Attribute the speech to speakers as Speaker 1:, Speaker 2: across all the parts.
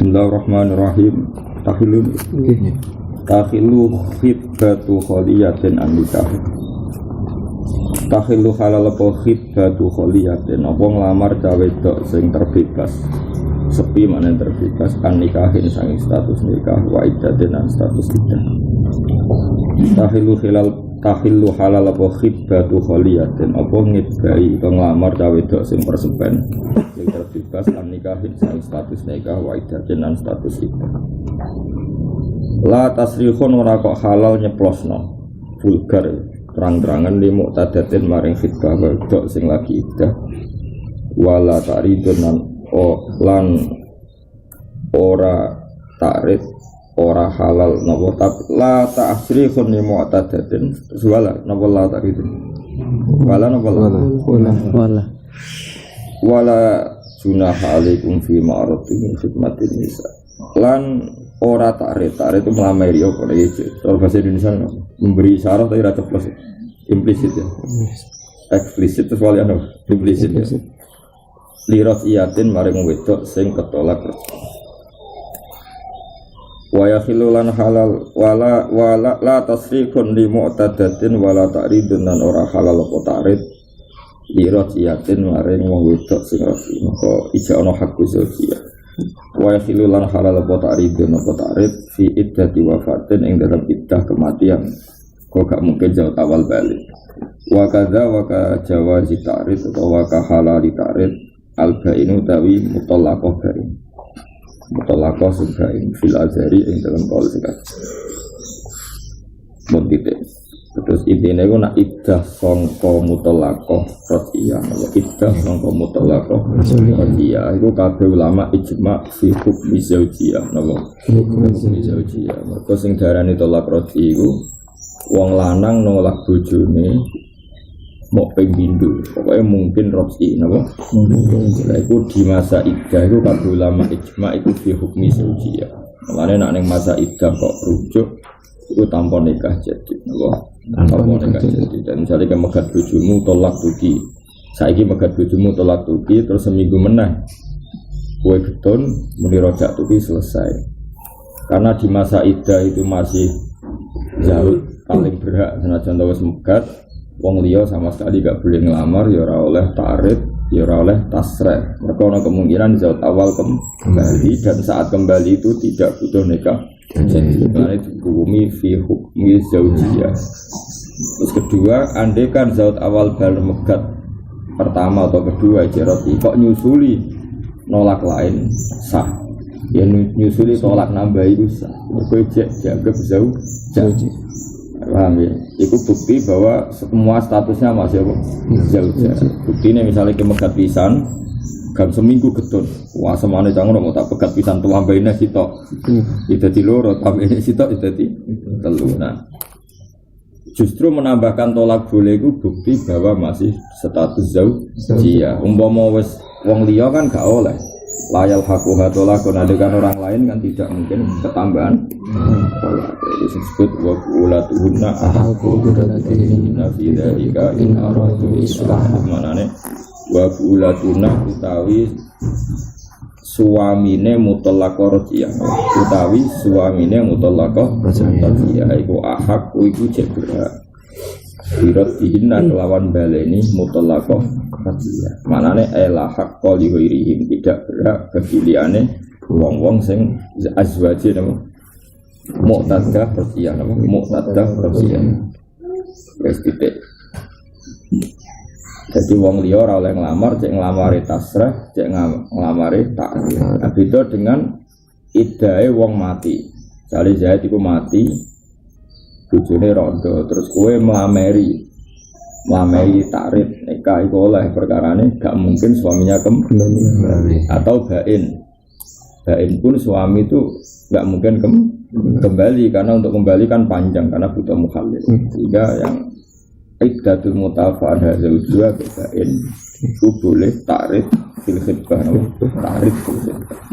Speaker 1: Bismillahirrahmanirrahim. Takhilu khidbatu kholiyatin an-nikah. Takhilu halal apa khidbatu kholiyatin apa nglamar cawe dok sing terbebas. Sepi mana terbebas an-nikahin sanging status nikah wa iddatin an status iddah. Takhilu halal apa khidbatu kholiyatin apa ngidbai utawa nglamar cawe dok sing persepen. Sing terbebas an-nikahin sanging status nikah wa iddatin an status iddah. La tasrihun ora kok halal nyeplosno vulgar terang-terangan li muqtadatin maring khidbah wedok sing lagi iddah wala ta'ridun lan ora ta'rid ora halal napa la tasrihun li muqtadatin wala napa la ta'ridun wala junaha alaikum fi ma'rudin khidmatin nisa lan ora ta'rid itu melamari apa iki cara bahasa Indonesia memberi syarat tapi rada plus implisit ya eksplisit itu soalnya implisit ya lirat iyatin maring wedok sing ketolak wa yakhilulan halal wala la tasrifun li mu'tadatin wala ta'ridun lan ora halal apa ta'rid lirat iyatin maring wong wedok sing rafi maka ija ana hakku zaujiah wa yakhilulan halal apa ta'ridun apa ta'rid fi iddati wafatin ing dalam iddah kematian kok gak mungkin jauh awal balik wa kadza wa ka jawazi ta'rid atau wa ka halali ta'rid al-ba'inu tawi mutallaqah ba'in mutallaqah subain fil azhari ing dalam qaul sing mutitik terus intine ku nak iddah sangka mutallaqah radhiyah iddah sangka mutallaqah radhiyah iku kabeh ulama ijma fi hukmi zaujiyah napa hukmi zaujiyah mergo sing darani talaq radhi iku wong lanang nolak bojone mau pengindul pokoknya mungkin radhi napa mungkin iku di masa iddah iku kabeh ulama ijma iku fi hukmi zaujiyah makane nek ning masa iddah kok rujuk iku tanpa nikah jadi napa tanpa nikah jadi dan misalnya kayak megat bojomu tolak tuki saiki megat bojomu tolak tuki terus seminggu meneh kue getun muni rojak tuki selesai karena di masa iddah itu masih jauh paling berhak senajan wis megat wong liya sama sekali gak boleh ngelamar ya ora oleh ta'rid ya ora oleh tasrih mereka ada kemungkinan zaut awal kembali dan saat kembali itu tidak butuh nikah jadi karena itu hukmi fi hukmi zaujiyah. Terus kedua, andai kan zaut awal bal megat pertama atau kedua jaroti kok nyusuli nolak lain sah. Ya nyusuli tolak nambah itu sah. Kowe jaga zauj. Paham ya? Itu bukti bahwa semua statusnya masih apa? Zaujah. Buktinya misalnya kemegat pisan gam seminggu getun wah semane cangon mau tak pegat pisan tuwa mbene sitok itu di loro tambene sitok itu di telu nah justru menambahkan tolak boleh itu bukti bahwa masih status zaujiyah umpama wis wong liya kan gak oleh layal hakuha tolak konadikan orang lain kan tidak mungkin ketambahan itu disebut wa ulatuhunna ahaqu biradatihinna fi dzalika in aradu islah manane wa bulatuna utawi suamine mutallaqah radhiyah utawi suamine mutallaqah radhiyah iku ahak iku jebra birat dihinna kelawan baleni mutallaqah radhiyah manane ela hak qali ghairihim tidak berhak bagi liyane wong-wong sing azwaje napa muqtadah radhiyah napa muqtadah radhiyah wis titik. Jadi wong liya ora oleh nglamar, cek nglamari tasrih, cek nglamari ta'rid. Nah, beda dengan iddahe wong mati. Jale Zaid iku mati, bojone rondo, terus kowe nglamari. Lamai takrib nikah itu oleh perkarane gak mungkin suaminya kembali atau bain pun suami itu gak mungkin kembali karena untuk kembali kan panjang karena butuh mukhallil sehingga yang iddatul mutafa'ah zaujah bain itu boleh takrib fil khitbah takrib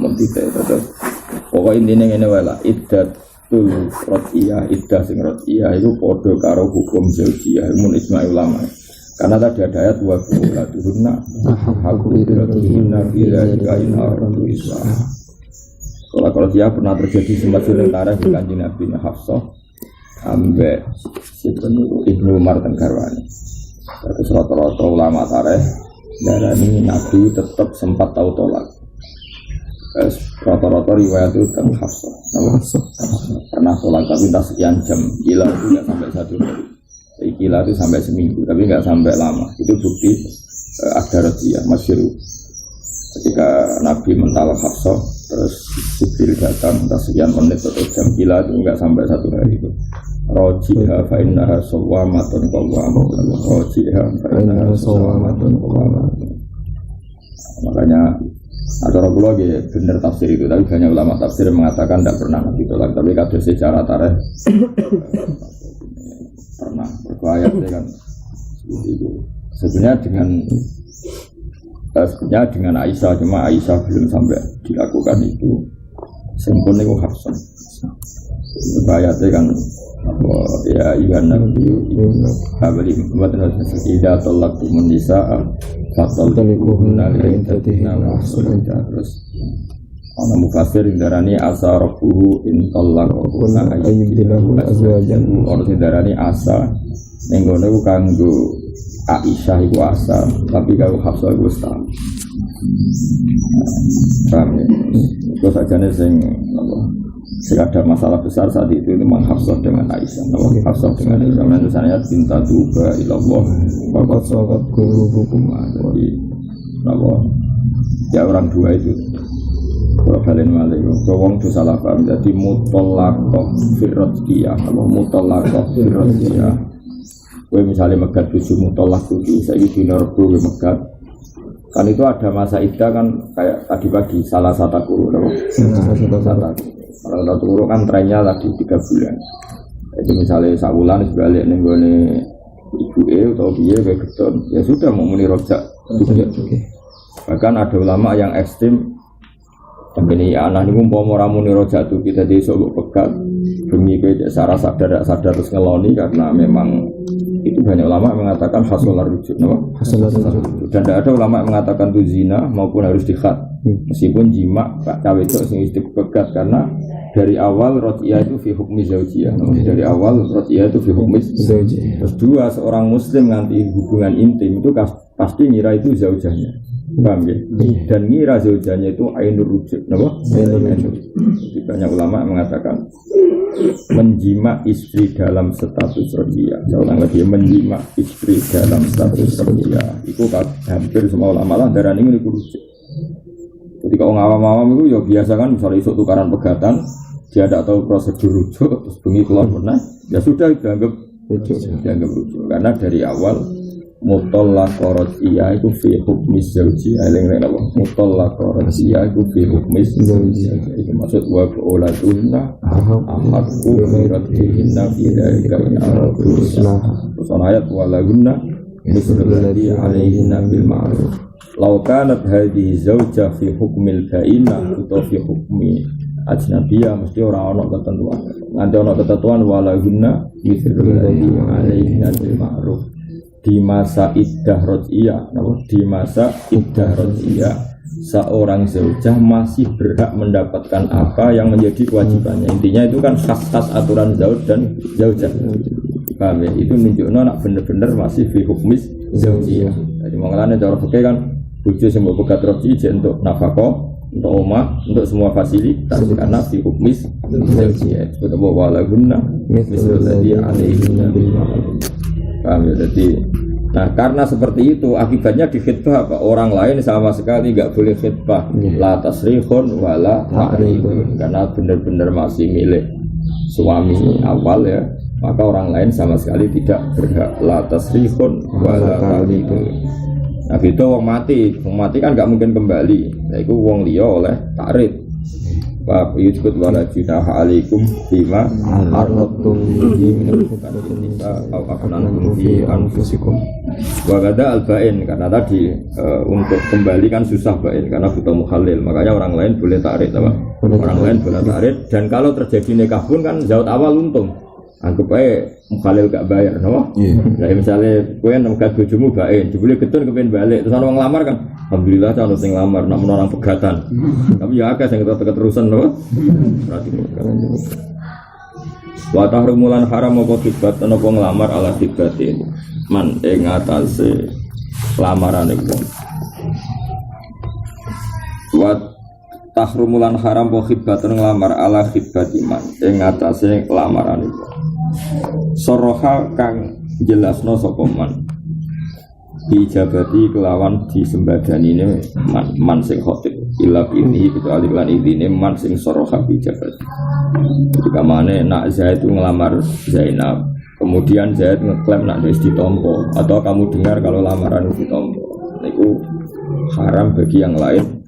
Speaker 1: mentite terus pokok intinya ngene wae lah iddatul rodiyah iddah sing rodiyah itu padha karo hukum zaujiyah mun ijma' ulama karena tadi ada ayat wa qulatuhunna haqqu iddatihunna bila in aradu islah. Kalau dia pernah terjadi sempat sementara di Kanjeng Nabi Hafsah ambek Ibnu Umar Tenggarwani. Terus rata-rata ulama tarikh darani Nabi tetap sempat tahu tolak. Rata-rata riwayat itu tentang Hafsah. Pernah tolak tapi tak sekian jam. Gila itu nggak sampai 1 hari. Gila itu sampai seminggu tapi nggak sampai lama. Itu bukti ada radhiyah masyhur. Ketika Nabi mentalak Hafsah terus Jibril datang entah sekian menit atau jam gila itu enggak sampai 1 hari itu rojiha fa innaha sawwamatun qawwamatun rojiha fa innaha sawwamatun qawwamatun. Makanya acara kula nggih bener tafsir itu tapi banyak ulama tafsir mengatakan tidak pernah Nabi tolak tapi kadang secara tarikh pernah berbayar kan itu sebenarnya dengan Aisyah cuma Aisyah belum sampai dilakukan itu sempurna itu Hafsah bayatnya kan ya Iwan Nabi habari buatan ida tolak menisa fatal telikuhunna lintadihna wahsulunja terus ana mufasir darani asa rabbuhu in tallaqahunna ayyibdilahu azwajan orang darani asa ning ngono ku kanggo Aisyah itu asal, tapi kalau Hafsah itu setahun. Paham ya? Itu saja nih ada masalah besar saat itu memang Hafsah dengan Aisyah. Hafsah dengan Aisyah. Nanti saya cinta tuba ilallah. Bapak sahabat guru hukum. Jadi, ya orang dua itu. Kalau kalian malik, kawang itu salah paham. Jadi mutolakoh firrotiyah, mutolakoh firrotiyah. Gue misalnya megat 7 mutolak tujuh, saya ini Rebo gue megat. Kan itu ada masa iddah kan kayak tadi pagi salah satu kuru, salah satu kuru kan trennya lagi 3 bulan. Jadi misalnya sabulan sebalik nih gue nih ibu atau dia kayak gitu, ya sudah mau muni rojak. Bahkan ada ulama yang ekstrim. Begini anak ini mau ramuni rojak tuh kita di sobok pegat demi ke sarah sadar terus ngeloni karena memang itu banyak ulama mengatakan hasolar rujuk, dan tidak ada ulama mengatakan itu zina maupun harus dikhat meskipun jima cawe itu sing istiqbat karena dari awal rodiyah itu fi hukmi zaujiyah dari awal rodiyah itu fi hukmi zaujiyah. Terus dua seorang muslim nanti hubungan intim itu pasti ngira itu zaujahnya. Paham ya? Dan ngira zaujahnya itu ainur rujuk, Jadi banyak ulama mengatakan menjima istri dalam status rodiyah. Saya ulang lagi, menjima istri dalam status rodiyah. Itu hampir semua ulama lah darah ini rujuk. Ketika orang awam-awam itu ya biasa kan misalnya isu tukaran pegatan, dia tidak tahu prosedur rujuk, terus bengi keluar pernah, ya sudah dianggap rujuk. Karena dari awal mutallaqah rodiyah itu fi hukmi zaujiyah. Mutallaqah rodiyah itu fi hukmi zaujiyah. Itu maksud wa qulatuhunna haqqu radhihinna fi dzalika in aradu islah. Terus ayat walahunna mislul ladzi 'alaihinna bil ma'ruf. Law kanat hadhihi zaujah fi hukmil ba'inah atau fi hukmi ajnabiyah mesti ora ana ketentuan. Nanti ana ketentuan walahunna mislul ladzi 'alaihinna bil ma'ruf. Di masa iddah rodiyah, di masa iddah rodiyah, seorang zaujah masih berhak mendapatkan apa yang menjadi kewajibannya. Intinya itu kan khas-khas aturan zauj dan zaujah. Paham ya? Itu menunjukkan anak benar-benar masih fi hukmis zaujiyah. Jadi mengalami cara fikih kan bojo sing mbok pegat rodiyah untuk nafkah, untuk omah, untuk semua fasilitas karena fi hukmis zaujiyah. Sebab walahunna mislul ladzi 'alaihinna bil ma'ruf. Paham ya? Jadi, nah karena seperti itu akibatnya di khitbah apa? Orang lain sama sekali nggak boleh khitbah la tasrihun wala ta'rihun karena benar-benar masih milik suami awal ya. maka orang lain sama sekali tidak berhak la tasrihun wala talibun. Nah itu wong mati kan gak mungkin kembali. Nah itu wong liya oleh takrib. Wa yujud wala junaha alaikum bima arradtum bihi min al-nisa aw aqnantum fi anfusikum. Wa gada al-bain karena tadi untuk kembali kan susah bain karena butuh mukhallil. Makanya orang lain boleh takrib apa? Orang lain boleh takrib dan kalau terjadi nikah pun kan zaut awal untung. Anggap aja mukhalil gak bayar, no? Nah, misalnya kowe nemegat bojomu bae, jebule getun kepen balik, terus orang ngelamar kan, alhamdulillah calon sing ngelamar, namun orang pegatan. Tapi ya akeh sing keterusan, no? Berarti pegatan. Wa tahrumulan haram apa tibat napa ngelamar ala tibatin. Man ing atase lamarane wong. Wa tahrumulan haram apa khidbatan ngelamar ala khidbatiman ing atase lamarane wong. Soroha kang jelasno sapa man dijabati kelawan disembadani ini man sing khotib ila ini kecuali lan ini man sing soroha dijabati. Ketika mana nak Zaid itu ngelamar Zainab, kemudian Zaid ngeklaim nak wis ditompo atau kamu dengar kalau lamaran ditompo, itu haram bagi yang lain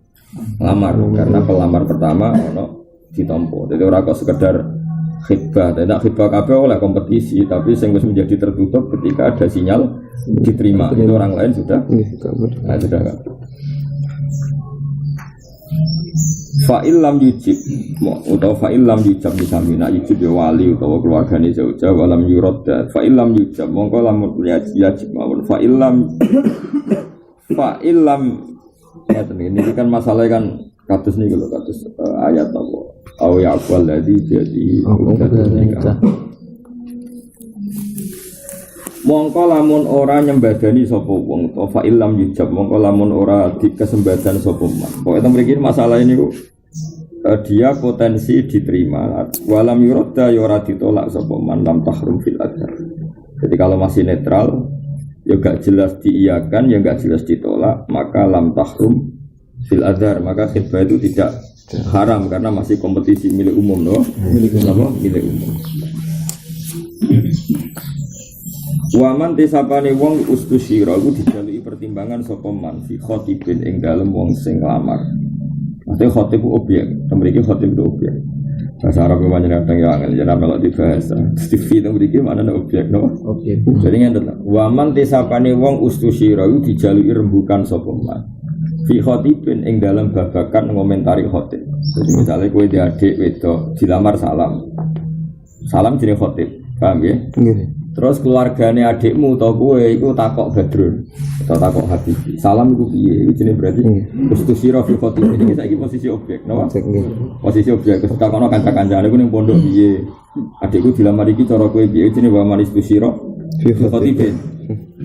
Speaker 1: lamar karena pelamar pertama ono ditompo. Jadi ora kok sekedar khidbah, tidak khidbah kabeh oleh kompetisi, tapi yang menjadi tertutup ketika ada sinyal diterima. Itu orang lain sudah, sudah kan. Fa'il lam yujib, atau fa'il lam yujab disami, nak yujib ya wali atau keluarganya jauh-jauh, walam yurodda. Fa'il lam yujab, mongko lamun yajib mawon. Fa'il lam, ya ini kan masalah kan kados nih kalau kados ayat apa? Aw ya'qal ladzi jadi nikah. Mongko lamun ora nyembadani sapa wong to fa illam yujab mongko lamun ora dikesembadan sapa man. Pokoke teng mriki masalah ini kok dia potensi diterima walam yuradda ya ora ditolak sapa man lam tahrum fil adhar. Jadi kalau masih netral ya gak jelas diiyakan ya gak jelas ditolak maka lam tahrum fil adhar maka khidbah itu tidak haram karena masih kompetisi milik umum milik umum. Waman tisapane wong ustusyira iku dijaluki pertimbangan sapa man fi khatibin ing dalem wong sing nglamar. Maksudnya khatib objek, mriki khatib itu objek. Bahasa Arab memang kadang ya angel jeneng melok dibahasa. Stifi itu mriki maknane objek Objek. Jadi ngenten. Waman tisapane wong ustusyira iku dijaluki rembukan sapa man. Fi khatibin ing dalam babakan ngomentari khatib. Jadi misalnya kowe di adik wedok dilamar salam jenenge khatib, paham ya? Terus keluargane adikmu utawa kowe iku takok Badrun atau takok Habib. Salam iku piye? Iku jenenge berarti ustusira fi khatib. Iki saiki posisi objek, napa? Posisi objek. Terus takono kanca-kancane iku ning pondok piye? Adikku dilamar iki cara kowe piye? Jenenge wa manistusira fi khatib.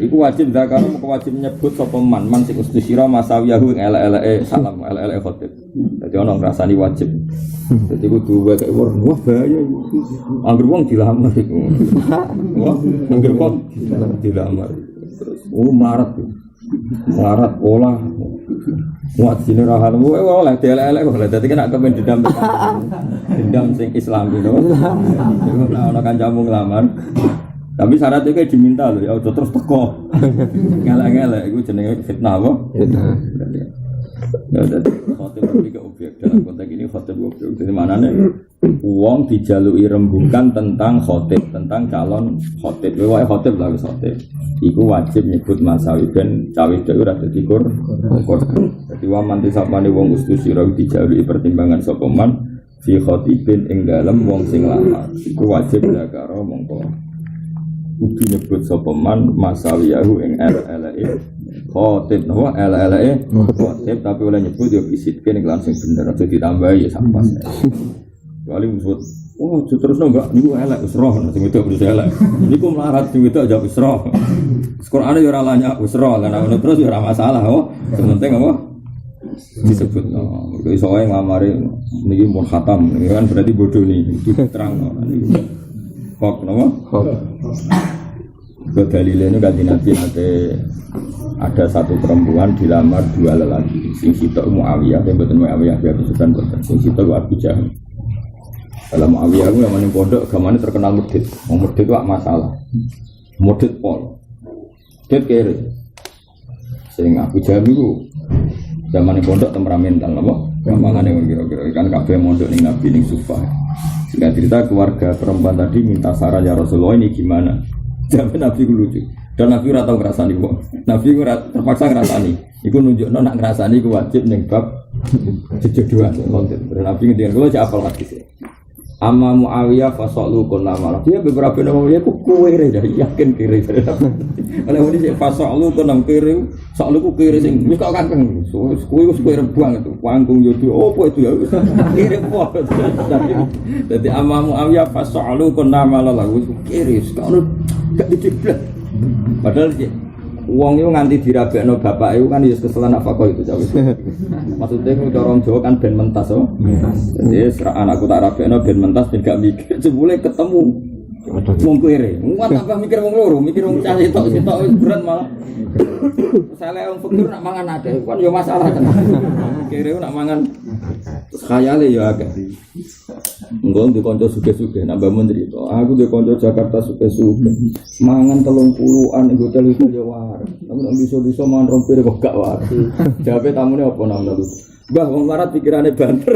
Speaker 1: Iku wajib zakar wajib nyebut sapa man sing ustusira masawiyahu elek-eleke salam elek-eleke khatib. Dadi ono ngrasani wajib. Dadi kudu wae wah bahaya iki. Angger wong dilamar iku. Wah, angger wong dilamar. Terus melarat olah. Wajine rahan kowe oleh elek-elek kok dadi kena kepen dendam sing Islam gitu. Nek ana kancamu nglamar tapi syaratnya kayak diminta loh, ya udah terus teko, ngelak-ngelak, itu jenenge fitnah apa? Fitnah. Ya udah, khotib lebih ke objek dalam konteks ini khotib objek. Jadi mana nih? Uang dijalui rembukan tentang khotib, tentang calon khotib. Wah khotib lah khotib. Iku wajib nyebut masawi dan cawe itu udah dikur. Jadi waman tisapane wong ustusira dijalui pertimbangan sokoman fi khotibin ing dalam wong sing lamar. Iku wajib dakaro mongko. Ugi nyebut sopeman masawiyahu ing LLE khotib nopo LLE khotib tapi oleh nyebut ya bisitke ning langsung bener aja ditambahi ya sampas. Kali maksud oh terus enggak niku elek wis roh sing wedok wis elek. Niku melarat sing wedok aja wis roh. Qur'ane ya ora lanya wis roh lan ana terus ya ora masalah oh. Penting apa? Disebut no. Iso ae ngamari niki mun khatam kan berarti bodoh nih diterang niku. Kok nama? Kok. Dalilnya ini kanjeng Nabi ada satu perempuan dilamar dua lelaki. Sing sitok Muawiyah, yang betul Muawiyah biar disebutkan betul. Sing sitok Abu Jahal. Dalam Muawiyah yang maning pondok gamane terkenal medhit. Wong medhit wae masalah. Medhit pol. Medhit kere. Sing Abu Jahal iku zamane pondok temperamental apa? Gampangane kira-kira kan kabeh mondok ning Nabi ning Sufah. Singkat cerita keluarga perempuan tadi minta saran ya Rasulullah ini gimana? Jawab Nabi ku lucu. Dan Nabi ora tau ngrasani wong. Nabi ora terpaksa ngrasani. Iku nunjukno nak ngrasani ku wajib ning bab jejodohan konten. Nabi ngendikan kula cak apal hadis. Amma Muawiyah fasalu kunna malah. Dia beberapa nama dia ku kere dah yakin kere. Oleh ini fasalu kunna kere, salu ku kere sing wis kok kangkeng. Kuwi wis kere buang itu. Panggung yo opo itu ya. Kere po. Dadi amma Muawiyah fasalu kunna malah wis kere sekono gak dijeblak. Padahal wong itu nganti dirabekno bapak itu kan ya keselan apa kok itu jauh. Maksudnya kalau orang Jawa kan ben mentas oh. Jadi anakku tak rabekno ben mentas ben gak mikir. Sebule ketemu wong kere. Wong tambah mikir wong loro, mikir wong cah sitok berat malah. Saya wong fakir nak mangan ade kan ya masalah kan. Kere nak mangan terus khayale ya agak. Engko ndek kanca sugih-sugih nambah menteri to. Aku ndek kanca Jakarta sugih-sugih. Mangan 30-an ning hotel itu ya wae. Tapi nek bisa mangan rompir kok gak wae. Jawabe tamune apa namanya lu? Mbah wong larat pikirane banter.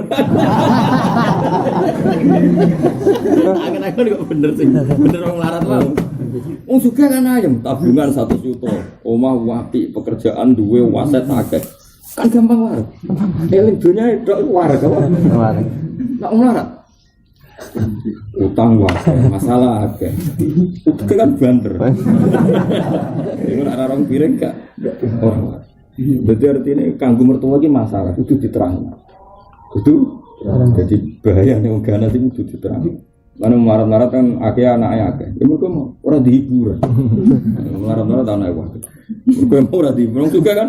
Speaker 1: Akan-akan kok bener sih. Bener wong larat wae. Wong sugih kan ayem, tabungan 1 juta. Omah apik, pekerjaan duwe waset akeh. Kan gampang wae. Eling dunya tok wae kok. Wae. Nek wong larat utang wae masalah akeh. Itu kan banter. Iku nek ora rong piring gak. Berarti artinya kanggo mertua iki masalah kudu diterang. Kudu jadi bahaya nek wong ganas iki kudu diterang. Mana marat-marat kan akeh anake akeh. Ya mergo ora dihiburan. Marat-marat anake wae. Mergo ora dihiburan juga kan.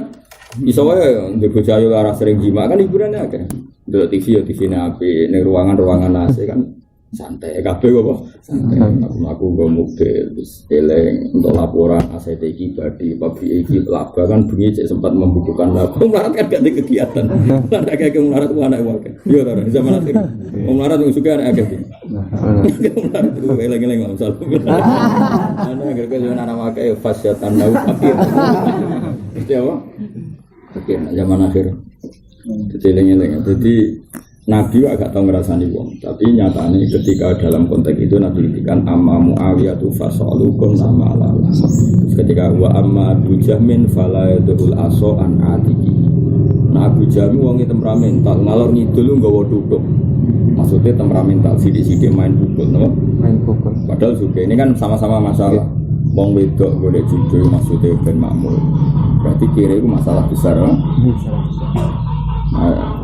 Speaker 1: Iso wae ndek bojayo arah sering jima kan hiburannya akeh. Delok TV ya TV-ne apik, ning ruangan AC kan santai kabeh kok. Santai. Aku nggo mobil wis eleng untuk laporan ACT iki badi pabrik iki laba kan bengi cek sempat membukukan laba. Melarat kan gak ada kegiatan. Ada kayak melarat ku anak wae. Yo ta zaman akhir. Melarat ku suka anak akeh. Melarat ku eleng-eleng langsung. Ana gara-gara yo anak wae fasyatan lau fakir. Mesti apa? Oke, zaman akhir. Eleng-eleng. Jadi Nabi agak tahu ngerasani wong, tapi nyatanya ketika dalam konteks itu Nabi ngendikan amma Muawiyah tu fasalukum sama Allah. Ketika wa amma Abu Jahmin fala yadul aso an atiki. Nah Abu Jahmi wonge temperamental, ngalor ngidul nggawa duduk. Maksudnya temperamental, sidik-sidik main pukul, no? Main pukul. Padahal juga ini kan sama-sama masalah. Wong wedok boleh jujur maksudnya ben makmur. Berarti kira itu masalah besar, no?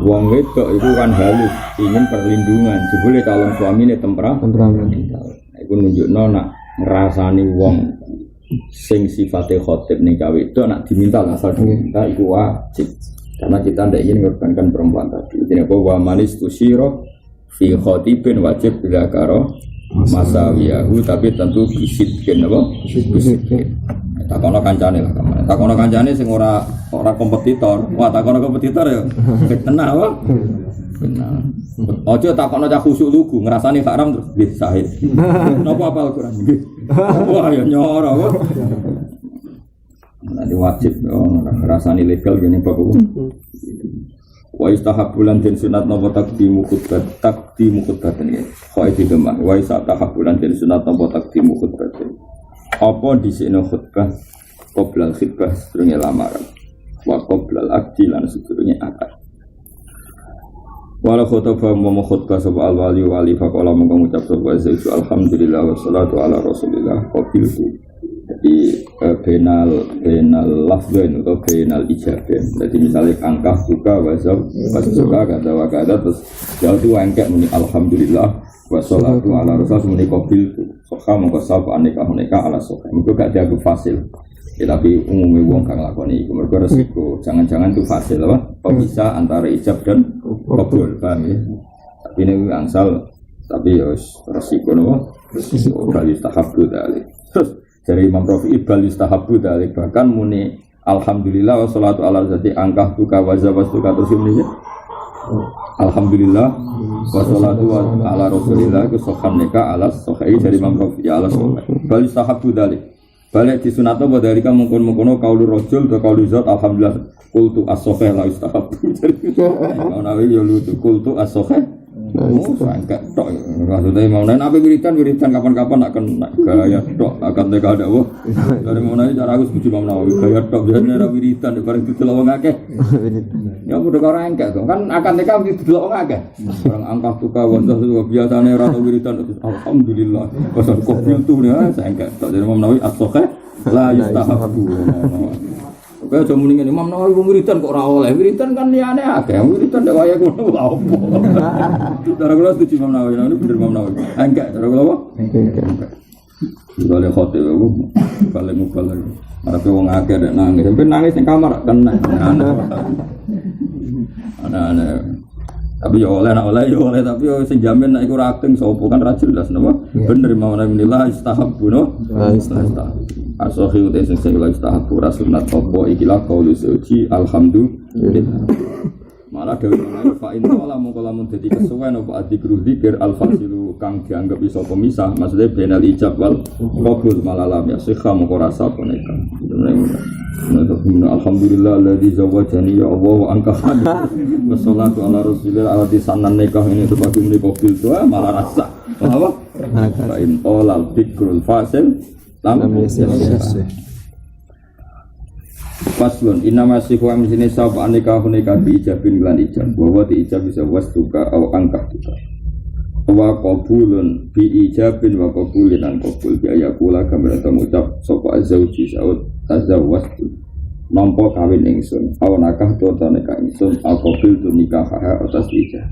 Speaker 1: Wong wedok itu kan halus, ingin perlindungan. Jebule calon suamine temperamental. Iku nunjukno nak ngrasani wong sing sifate khotib ning gawe wedok nak diminta asal diminta iku wajib. Karena kita tidak ingin mengorbankan perempuan tadi. Jadi bahwa manis tusyiro fi khotibin wajib bila karo masawiyahu, tapi tentu bisidkin apa? Bisidkin. Takono kancane lah kamu. Takono kancane sing ora kompetitor. Wah, takono kompetitor ya fitnah apa? Fitnah. Ojo takono cah khusuk lugu, ngrasani haram terus nggih sahih. Napa apal Quran nggih. Wah, ya nyoro kok. Nanti wajib ngrasani legal gini Bapak. Wa istahabulan den sunat napa takdimu khutbah ini. Kok iki demang. Wa istahabulan den sunat napa takdimu khutbah. Apa dhisikno khutbah qoblal khutbah sedurunge lamaran wa qoblal aqdi lan sedurunge akad. Wala khutbah momo khutbah sapa al wali faqala mongko ngucap sapa Zaidu alhamdulillah wassalatu ala rasulillah qabiltu. Jadi benal lafzain atau benal ijabah. Jadi misalnya angkah buka wasab suka kata terus jauh angkat muni alhamdulillah wassalatu ala rasul muni qabiltu. Sokha mongko sapa aneka ala sokha. Iku gak dianggap fasil. Ya, tapi umumnya wong kang lakoni iku mergo resiko. Jangan-jangan itu fasil apa? Pemisah antara ijab dan qabul, paham ya? Tapi ini angsal tapi ya resiko nopo? Resiko bali tahabbu dalik. Terus dari Imam Rafi'i bali tahabbu dalik bahkan muni alhamdulillah wassalatu ala zati angkah buka wazabastuka terus muni Alhamdulillah wassalatu ala rasulillah ku sokan neka ala sokai dari Imam Rafi'i ala sokai bal sahabu dalik balik disunatno badalika mungkon-mungkono kaulur rajul ke kaulur zat alhamdulillah qultu as-sokai la istahabu ana yo lucu qultu as-sokai enggak tok maksudnya mau nanya apa wiridan kapan-kapan akan gaya tok akan teka ada wah dari mau nanya cara aku setuju mau nawawi gaya tok biasanya ada wiridan bareng duduk lawang akeh ya udah orang enggak kan akan teka duduk lawang akeh orang angkat tukar wonten itu biasanya rata wiridan alhamdulillah pasal kopi itu ya saya enggak tok dari mau nawawi as-sokai la yustahabu kaya aja muni ngene Imam Nawawi wong wiridan kok ora oleh wiridan kan liyane akeh wiridan nek waya ngono apa cara kula setuju Imam Nawawi ini bener Imam Nawawi enggak cara kula apa enggak balik khotim aku balik mubal lagi arep wong akeh nek nangis sampe nangis ning kamar kena ana tapi ya oleh tapi ya sing jamin nek iku ora akting sapa kan ra jelas napa bener mau nilai istahabbu no istahabbu asohi utai sing lagi istahabbu rasulullah topo ikilah qaulu suci alhamdulillah malah dewe menawa fa inna la mungkalamun dadi kesuwen apa adikru zikir alfasilu kang dianggap iso pemisah maksudnya benal ijab wal qabul malalam ya sikha mengko rasa poneka alhamdulillah alladzi zawajani ya Allah wa angkahan wassalatu ala rasulillah alladzi sanan nikah ini sebagai menikah itu malah rasa apa fa in olal dikrul fasil lam yasih Faslun inna masih wa misini sab anika hunika bi ijabin lan ijab bahwa di ijab bisa wastuka aw angkah juga wa qabulun bi ijabin wa qabulin an qabul bi ayakula kamera temucap sapa azauji saud azawwastu nampa kawin ingsun aw nakah to nikah ingsun aw qabul tu nikah atas ijab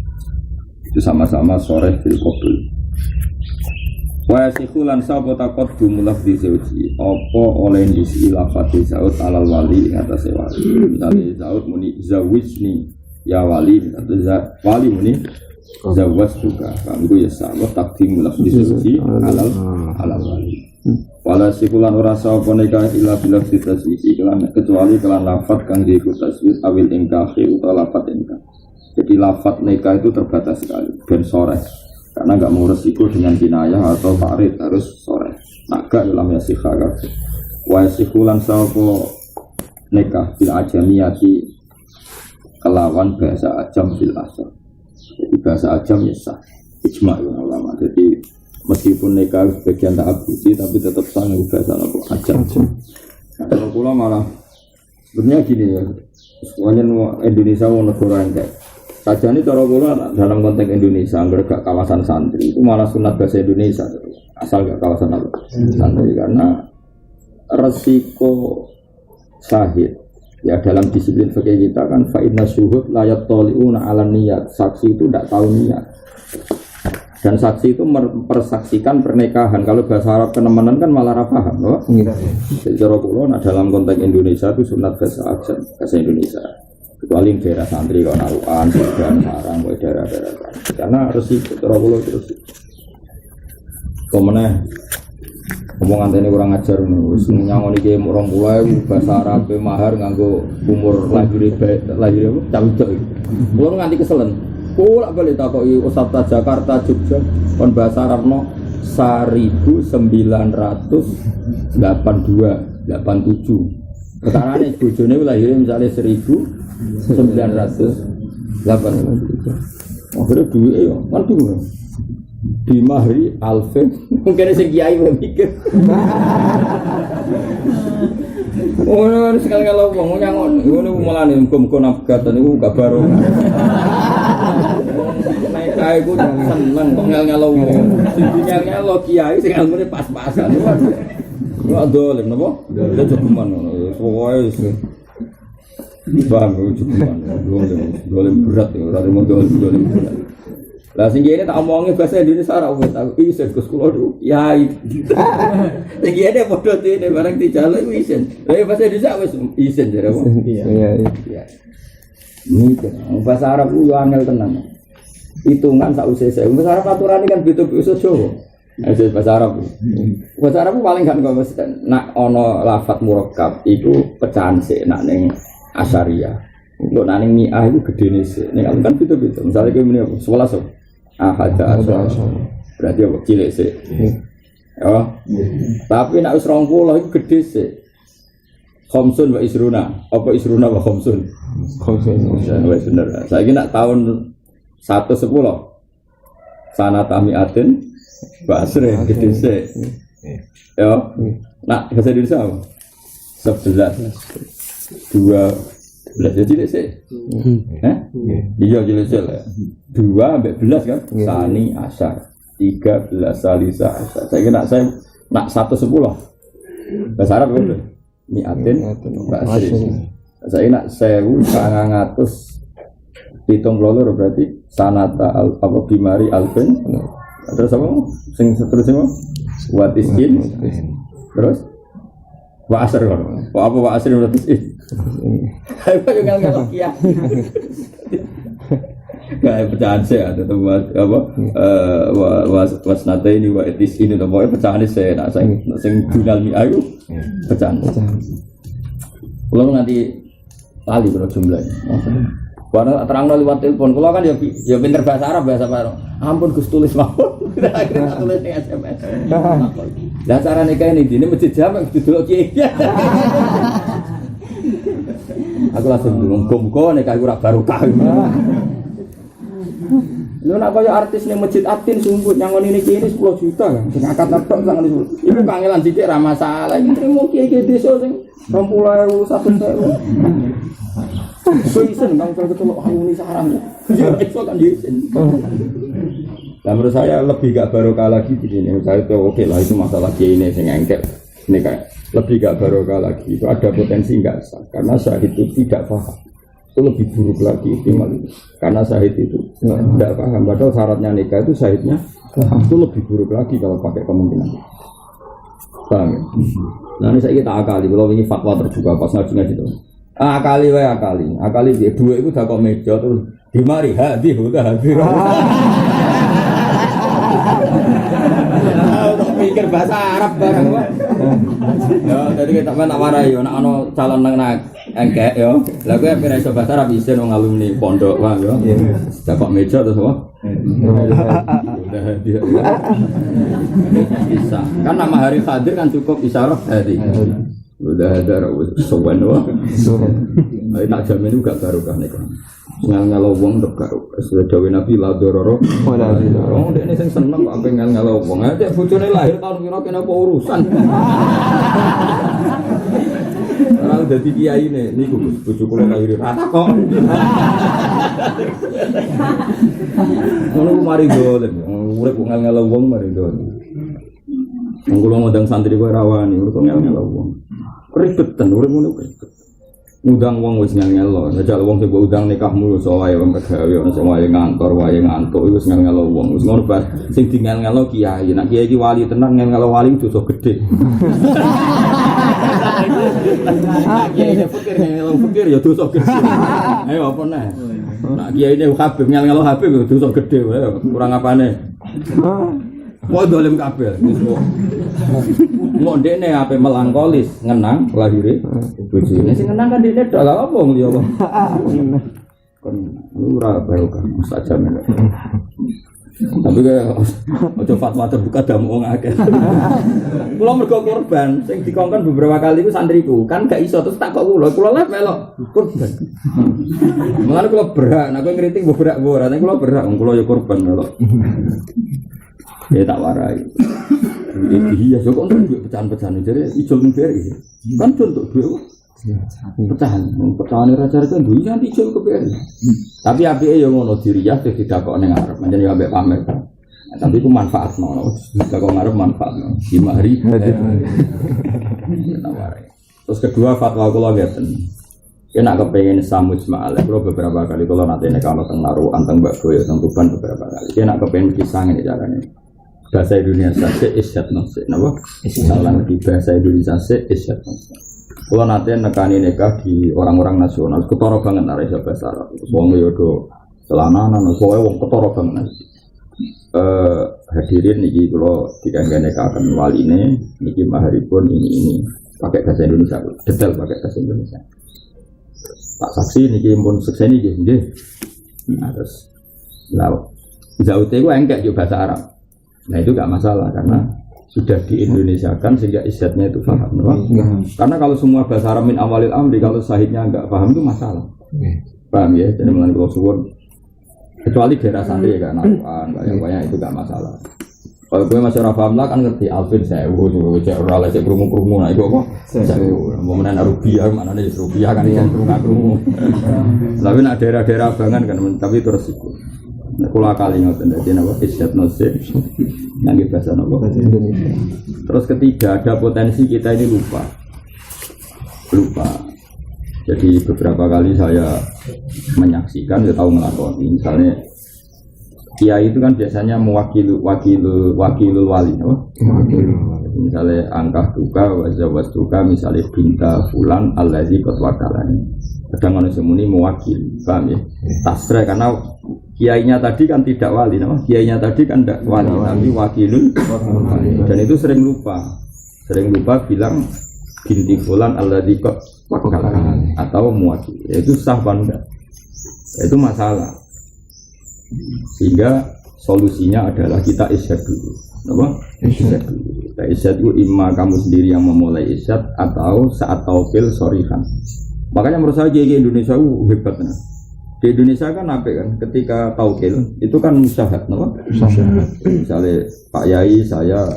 Speaker 1: itu sama-sama sore bil qabul wa sikhulan sapa takot dumulaf di zauji apa oleh disi lafati saud alal wali ing atase wali misale saud muni zawijni ya wali atau wali muni zawas juga kanggo ya sama takdim mulaf di zauji alal wali wala sikhulan ora sapa nikah ila bilaf ditasisi kecuali kelan lafat kang diikut tasbih awil ingkahi utawa lafat ingkah jadi lafat nikah itu terbatas sekali ben sore karena enggak mau resiko dengan kinayah atau farid harus sore. Maka dalam yasikha wa yasikhulan sapo nikah bil ajamiyati kelawan bahasa ajam bil asal. Jadi bahasa ajam ya sah. Ijma' ulama. Jadi meskipun nikah sebagian tak abisi tapi tetap sah bahasa ajam. Kalau pula malah sebenarnya gini ya. Semuanya Indonesia mau negara enggak. Saja ini cara kula dalam konteks Indonesia, gak kawasan santri itu malah sunat bahasa Indonesia, asal gak kawasan apa santri karena resiko syahid ya dalam disiplin fikih kita kan fa inna syuhud la yattali'una 'ala niyat, saksi itu tidak tahu niat dan saksi itu mempersaksikan pernikahan. Kalau bahasa Arab kenemenan kan malah ra paham loh. Jadi cara kula dalam konteks Indonesia itu sunat bahasa Indonesia. Kecuali daerah santri kalau naruhan, dan sarang, daerah-daerah karena resiko terlalu terus. Kemudian omongan ini kurang ajar nih. Senyangon ini orang mulai bahasa Arab mahar nganggo umur lahir apa? Cawicok. Pulang nganti keselen. Pulang balik takoki Ustaz Jakarta Jogja kon bahasa Arab no 1982 87. Perkarane bojone lahir misalnya 1908. Akhirnya duit ya, kan dulu di mahri alfen mungkin si kiai mikir. Oh, sekali kalau ngomong nyangon, ini malah nih muka nafkatan itu gak baru. Naik kayak gue seneng kok ngel-ngelo, ngel-ngelo kiai sih ngel pas-pasan. Wah dolim, nabo? Dia cukuman, pokoknya bang, cukuman, dolim berat ya, dari mau dolim berat. Lah sing kene tak omongi bahasa Indonesia ora wis aku isin Gus kula dulu. Ya. Sing kene padha dene bareng dijaluk isin. Lah bahasa Indonesia wis isin jare kok. Iya. Ini bahasa Arab ku yo angel tenan. Hitungan sak usese. Bahasa Arab aturane kan beda-beda Jawa. Bahasa Arab. Bahasa Arab paling kan kok mesti nak ana lafaz murakkab iku pecahan sik nak ning Asyariah. Untuk naning mi'ah itu gede nih sih. Ini kan gitu. Misalnya kayak gini, 11 ahada berarti apa? Cilik sih. Ya. Tapi nak usrong pulau itu gede sih. Khomsun wa isruna. Apa isruna wa khomsun? Khomsun. Bener. Saya ini nak tahun 110. Sanata mi'atin wa asri gede sih. Ya. Nak bahasa Indonesia apa? 11. 12 jadi sih. Iya jadi sih lah. 2 sampai 11 kan? Sani asar. 13 salisa asar. Saya kira saya nak 110. Bahasa Arab kan? Mi'atin bahasa saya nak 1900 berarti sanata apa bimari alfin. Terus apa? Sing seterusnya watiskin. Terus wa asr kan. Apa wa asr berarti ayo ngal ya. Kayak pecahan saya ada tempat apa wasnata ini wa etis ini to pokoke pecahan saya nak sing jurnal mi ayu pecahan. Kalau nanti kali berapa jumlahnya? Karena terang lewat telepon. Kalau kan ya pinter bahasa Arab bahasa apa? Ampun Gus tulis mawon. Akhirnya tulis di SMS. Lah cara nikah ini masjid jamak didelok kiai. Aku langsung muga-muga nek aku ora barokah. Lho nek kaya artis ning masjid Atin sumput nyangoni niki ini 10 juta kan. Sing akad tok sangen iku. Iku kangelan sithik ra masalah. Iki trimo kiai desa sing 20.000 1.000. Soisen bang ketemu ini sarang. Itu kan diisin. Nah menurut saya lebih gak barokah lagi begini. Saya itu oke lah itu masalah kiai ini sing engkel. Ini kayak lebih gak barokah lagi. Itu ada potensi nggak sah karena syahid itu tidak paham. Itu lebih buruk lagi ihtimal itu. Karena syahid itu tidak paham. Padahal syaratnya nikah itu syahidnya itu lebih buruk lagi kalau pakai kemungkinan. Paham ya? Nah ini saya kita akali. Kalau ini fatwa terbuka pas ngaji itu. Akali dia dua itu dah kok meja terus dimari hadi udah hadir. Untuk pikir bahasa Arab barang wah. Ya tadi kita tak warai yo nek ana calon nang engkek yo. Lah kowe ora iso bahasa Arab isin wong alumni pondok wae yo. Dah kok meja terus wah. Udah hadir. Bisa. Kan nama hari hadir kan cukup isyarah hadi. Udah ada sowan wah. Ayo tak jamin juga barokah nek. Ngal-ngalo wong tok karo. Sudah dawuh Nabi la dororo. Oh dekne sing seneng kok pengen ngalo wong. Ate bojone lahir tahun kira kena apa urusan. Ora dadi kiai niku bojo kula lahir rata kok. Ngono mari dolen. Urip kok ngalo wong mari dolen. Wong kula ngundang santri kowe rawani, urip ngalo wong. Ribetan, urip ngono ribet. Ngundang wong wis ngel-ngelo, njajal wong sing mbok undang nikah mulu sowae wong pegawe ono sing wae ngantor, wae ngantuk wis ngel-ngelo wong. Wis ngono bar sing dingel-ngelo kiai. Nek kiai iki wali tenan ngel-ngelo wali dosa gedhe. Kiai fikir ngel-ngelo fikir ya dosa gedhe. Ayo apa neh. Nek kiai ne Habib ngel-ngelo Habib ya dosa gedhe wae. Kurang apane? Wah dolim kabeh. Mau dekne ape melankolis ngenang lahire bojone sing ngenang kan dekne tok lha apa ngliya apa kon ora barokah saja men tapi aja fatwa terbuka damu wong akeh kula mergo korban sing dikongkon beberapa kali ku santriku kan gak iso terus tak kok kula lah melok korban mulane kula berak nek kowe ngritik mbok berak ora nek kula berak wong kula ya korban melok ya tak warai. Iya, kok duit pecahan-pecahan jadi ijol BRI. Kan contoh duit pecahan raja-raja duit nanti ijol ke BRI. Tapi apike yo ngono diriyah tidak kok ning arep, pancen yo ambek pamer. Tapi itu manfaat nono, tidak kok ngarep manfaat. 5 hari. Tak warai. Terus kedua fatwa kula ngeten. Kena kepengen samus ma'al, kalau beberapa kali kalau nanti nek ana teng naruhan teng Mbak Boyo teng Tuban beberapa kali. Kena kepengen kisah ngene carane. Bahasa Indonesia se isyat nase, napa? Salah di bahasa Indonesia se isyat nase. Kalau nanti nekani nikah di orang-orang nasional, ketara banget nare bahasa Arab. Wong yo do celananan, soalnya wong ketara banget. Hadirin niki kula dikangge nikahaken waline, niki maharipun ini pakai bahasa Indonesia, detail pakai bahasa Indonesia. Pak saksi niki pun sekseni nggih. Nah terus zaute itu enggak juga bahasa Arab. Nah itu gak masalah karena sudah di Indonesia kan sehingga isyadnya itu paham. Karena kalau semua bahasa Arab min awalil amri kalau sahidnya enggak paham itu masalah. Paham ya? Jadi mulai kalau suwun kecuali daerah santri kan Al-Quran banyak itu gak masalah. Kalau gue masih orang paham lah kan ngerti Alvin sewu juga cek ora lek krungu-krungu nah itu apa? Sewu. Momen rupiah mana nih rupiah kan yang krungu-krungu. Tapi nak daerah-daerah abangan kan tapi terus itu. Kula kali ngoten dadi napa isyad nasib nang bahasa napa Indonesia. Terus ketiga ada potensi kita ini lupa. Jadi beberapa kali saya menyaksikan ya tahu ngelakoni misalnya kiai itu kan biasanya mewakili wakilul wali, misalnya angkah duka, wazawaz duka, misalnya binta fulan allazi qad wakalani. Kadang manusia muni mewakili, paham ya? Tasreh karena kiainya tadi kan tidak wali, kiainya tadi kan tidak wali, tapi wakilul wali. Dan itu sering lupa bilang binti fulan allazi qad wakalani atau mewakili. Itu sah apa enggak? Itu masalah. Sehingga solusinya adalah kita isyad dulu, apa? Isyad dulu. Isyad itu imma kamu sendiri yang memulai isyad atau saat taukil sorihan. Makanya menurut saya di Indonesia hebat nah. Di Indonesia kan apa kan? Ketika taukil itu kan musyahad, apa? Musyahad. Misalnya Pak Yai saya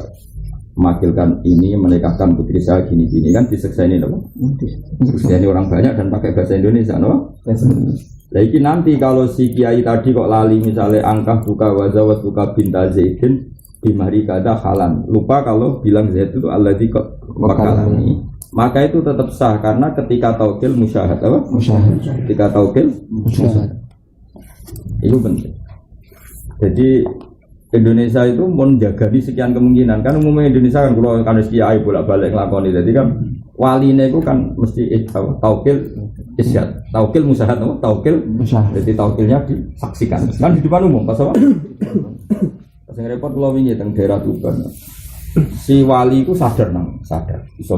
Speaker 1: memakilkan ini menikahkan putri saya gini-gini kan diseksaini apa? Diseksaini orang banyak dan pakai bahasa Indonesia, apa? Lagi nanti kalau si kiai tadi kok lali misalnya angkah buka wazawat buka binta Zaidin di mahri kada halan lupa kalau bilang Zaid itu alladzi kok wakalani maka itu tetap sah karena ketika taukil musyahad apa? Musyahad. Ketika taukil musyahad. Itu penting. Jadi Indonesia itu menjaga di sekian kemungkinan kan umumnya Indonesia kan kalau kan kiai bolak-balik ngelakoni jadi kan waline itu kan mesti taukil isyad, taukil musyahad, taukil musyahad. Jadi taukilnya disaksikan. Kan di depan umum, pas apa? Pas yang repot kalau ini teng daerah Tuban. Si wali itu sadar iso.